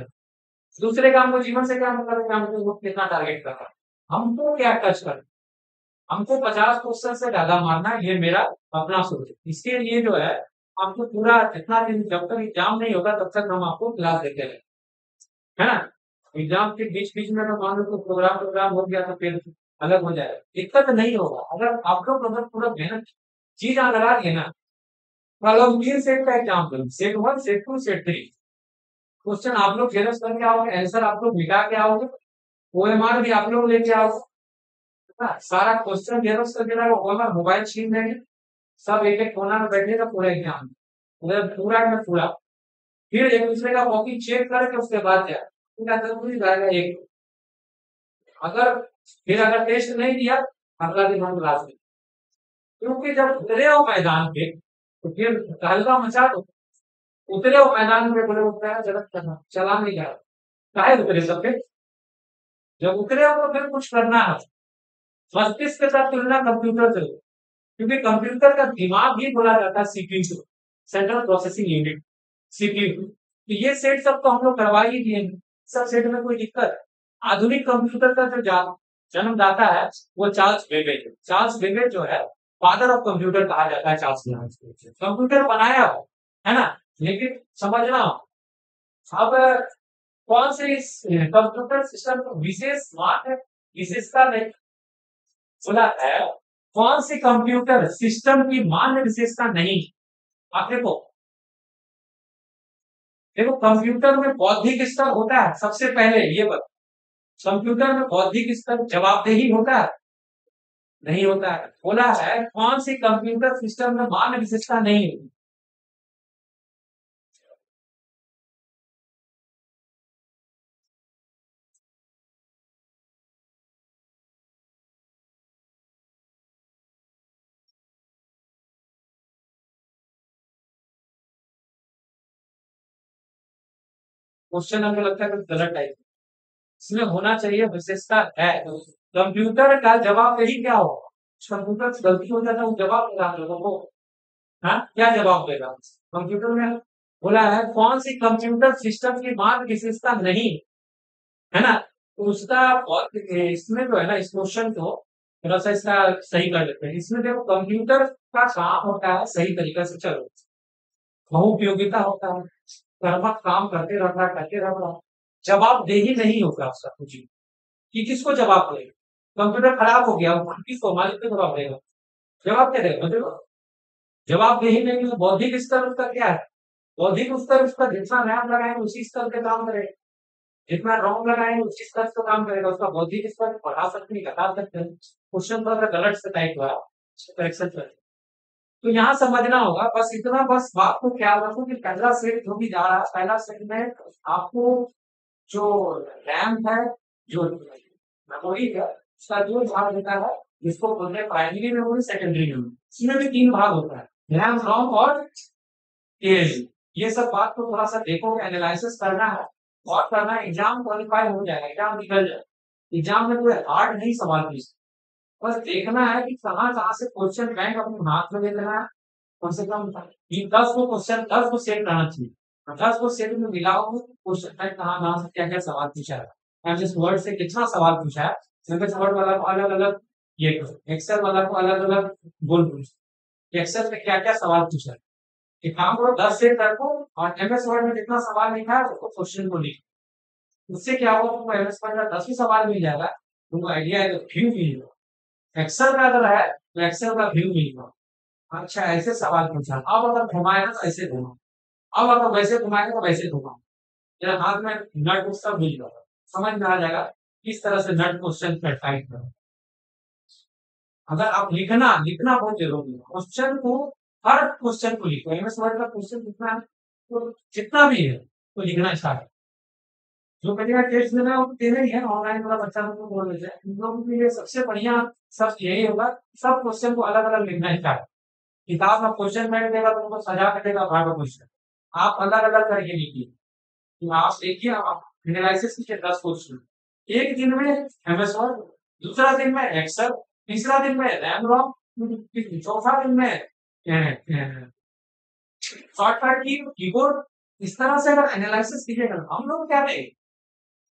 Speaker 1: दूसरे काम को जीवन से क्या मतलब है, काम को कितना टारगेट कर रहा है, हमको क्या टच कर, हमको 50 क्वेश्चन से ज्यादा मारना है, ये मेरा अपना सोच है। इसके लिए जो है आपको पूरा इतना दिन, जब तक एग्जाम नहीं होगा तब तक हम आपको क्लास देते रहे, है ना। एग्जाम के बीच बीच में तो मान लो तो प्रोग्राम प्रोग्राम हो गया तो फिर अलग हो जाएगा, दिक्कत नहीं होगा। अगर आप लोग अगर पूरा मेहनत चीज लगा दिए ना, मतलब 3 सेट का एग्जाम दो, सेट 1, सेट 2, सेट 3, क्वेश्चन आप लोग जेरस करके आओगे, आंसर आप लोग मिटा के आओगे, ओएमआर भी आप लोग लेके आओगे, सारा क्वेश्चन जेरस करके लाओगे, ओएमआर मोबाइल छीन लेंगे, सब एक एक कोना में बैठेगा पूरा एग्जाम, उधर पूरा में पूरा, फिर एक दूसरे का कॉपी चेक करके उसके बाद जाए, पूरा जरूरी जाएगा एक। अगर फिर अगर टेस्ट नहीं दिया, अगला दिन हम क्लास में, क्योंकि जब उतरे हो मैदान पे तो फिर हल्का मचा दो, उतरे हो मैदान में बोले उतरा जरूरत करना चला नहीं जा रहा, काहे उतरे सब पे, जब उतरे हो तो फिर कुछ करना है। मस्तिष्क के साथ तुलना कंप्यूटर से हो, क्योंकि कंप्यूटर का दिमाग ही बोला जाता है CPU, central processing unit, CPU. तो ये सेट सब तो हम लोग करवा ही दिए, सब सेट में कोई दिक्कत। आधुनिक कंप्यूटर का जो जन्मदाता है वो चार्ल्स बेबेज, चार्ल्स बेबेज जो है फादर ऑफ कंप्यूटर कहा जाता है चार्ल्स बेबेज। कंप्यूटर बनाया हो, है ना, लेकिन समझना अब कौन से इस कंप्यूटर सिस्टम को विशेष मान है, विशेषता नहीं बोला है। कौन सी कंप्यूटर सिस्टम की मान विशेषता नहीं। आप देखो, देखो कंप्यूटर में बौद्धिक स्तर होता है सबसे पहले ये बता। कंप्यूटर में बौद्धिक स्तर जवाबदेही होता है, नहीं होता है। बोला है कौन सी कंप्यूटर सिस्टम में मान विशेषता नहीं होती। क्वेश्चन हमको लगता है कुछ गलत टाइप, इसमें होना चाहिए विशेषता है। कंप्यूटर का जवाब यही क्या होगा, कंप्यूटर से गलती हो जाता है वो जवाब देगा हम लोगों को। हाँ, क्या जवाब देगा कंप्यूटर में। बोला है कौन सी कंप्यूटर सिस्टम की मान विशेषता नहीं, है ना। तो उसका इसमें जो है ना, इस क्वेश्चन को थोड़ा सा इसका सही कर लेते हैं। इसमें देखो कंप्यूटर का काम होता है सही तरीके से चलो, बहुउपयोगिता होता है, कर्मठ काम करते रहना, जवाबदेही नहीं होगा उसका कुछ भी। कि किसको जवाब देगा, कंप्यूटर खराब हो गया किसको, मालिक को जवाब देगा, जवाब क्या देगा देखो। जवाबदेही नहीं तो बौद्धिक स्तर उसका क्या है, बौद्धिक स्तर उसका जितना रैम लगाएंगे उसी स्तर पे काम करेगा, जितना रोम लगाएंगे उसी स्तर पे काम करेगा। उसका बौद्धिक स्तर बढ़ा सकते हैं घटा सकते हैं। क्वेश्चन थोड़ा सा गलत से टाइप हुआ, करेक्शन करें। तो यहाँ समझना होगा बस इतना, बस बात को ख्याल रखो कि पहला सेट जो भी जा रहा है, पहला सेट में आपको जो रैम है, जो मेमोरी है, उसका जो भाग होता है जिसको बोलते हैं प्राइमरी मेमोरी, सेकेंडरी मेमोरी, इसमें भी तीन भाग होता है, रैम रोम और एएलयू। ये सब बात को थोड़ा सा देखो, एनालिसिस करना है और करना है, एग्जाम क्वालिफाई हो जाएगा, एग्जाम निकल जाए। एग्जाम में कोई हार्ड नहीं सवाल पूछ, बस देखना है कि कहाँ कहाँ से क्वेश्चन बैंक अपने हाथ में ले लेना है। कम से कम ये 10 को क्वेश्चन, 10 को सेट रहना चाहिए, 10 को सेट में मिलाओ क्वेश्चन बैंक कहाँ कहाँ से क्या क्या सवाल पूछा है, एमएस वर्ड से कितना सवाल पूछा है, एमएस वर्ड वाला को अलग अलग ये करो, एक्सेल वाला को अलग अलग बोल पूछो, एक्सेल में क्या क्या सवाल पूछा है। एक काम करो 10 सेट रखो और एमएस वर्ड में जितना सवाल लिखा है उसको क्वेश्चन को लिखो। उससे क्या होगा, तुमको एमएस वर्ड का 10 ही सवाल मिल जाएगा, तुमको आइडिया है, व्यू मिल जाएगा। एक्सेल का अगर है तो एक्सेल का व्यू मिलेगा। अच्छा ऐसे सवाल पूछा, अब अगर घुमाएगा तो ऐसे घुमा, अब अगर वैसे घुमाएगा तो वैसे घुमा, तेरा हाथ में नट सब मिल जाएगा, समझ में आ जाएगा किस तरह से नट क्वेश्चन पे टाइप करो। अगर आप लिखना लिखना बहुत जरूरी है, क्वेश्चन को हर क्वेश्चन को लिखो, एमएस वर्ड का क्वेश्चन लिखना है तो जितना भी है तो लिखना स्टार्ट। जो पहले टेस्ट देना है वो देना ही है, ऑनलाइन वाला बच्चा लोग को बोल देते हैं, इन लोगों के लिए सबसे बढ़िया सब यही होगा, सब क्वेश्चन को अलग अलग लिखना स्टार्ट। किताब में क्वेश्चन बैंक देगा तो उनको सजा के देगा भाग क्वेश्चन, आप अलग अलग करके लिखिए। तो आप देखिए, आप एनालिसिस कीजिए 10 क्वेश्चन एक दिन में, एमएस वर्ड, दूसरा दिन में एक्सेल, तीसरा दिन में रैम रोम, चौथा दिन में शॉर्टकट की कीबोर्ड। इस तरह से अगर एनालिसिस कीजिएगा, हम लोग क्या करेंगे,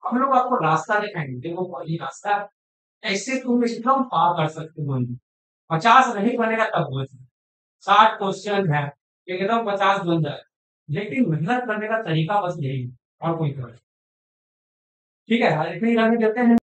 Speaker 1: हम लोग आपको रास्ता दिखाएंगे, देखो वही रास्ता है, ऐसे तुम एकदम पार कर सकते हो। 50 नहीं बनेगा तब बच, 60 क्वेश्चन है एकदम 50 बन जाए, लेकिन मेहनत करने का तरीका बस यही है और कोई नहीं। ठीक है, इतनी रानी देते हैं।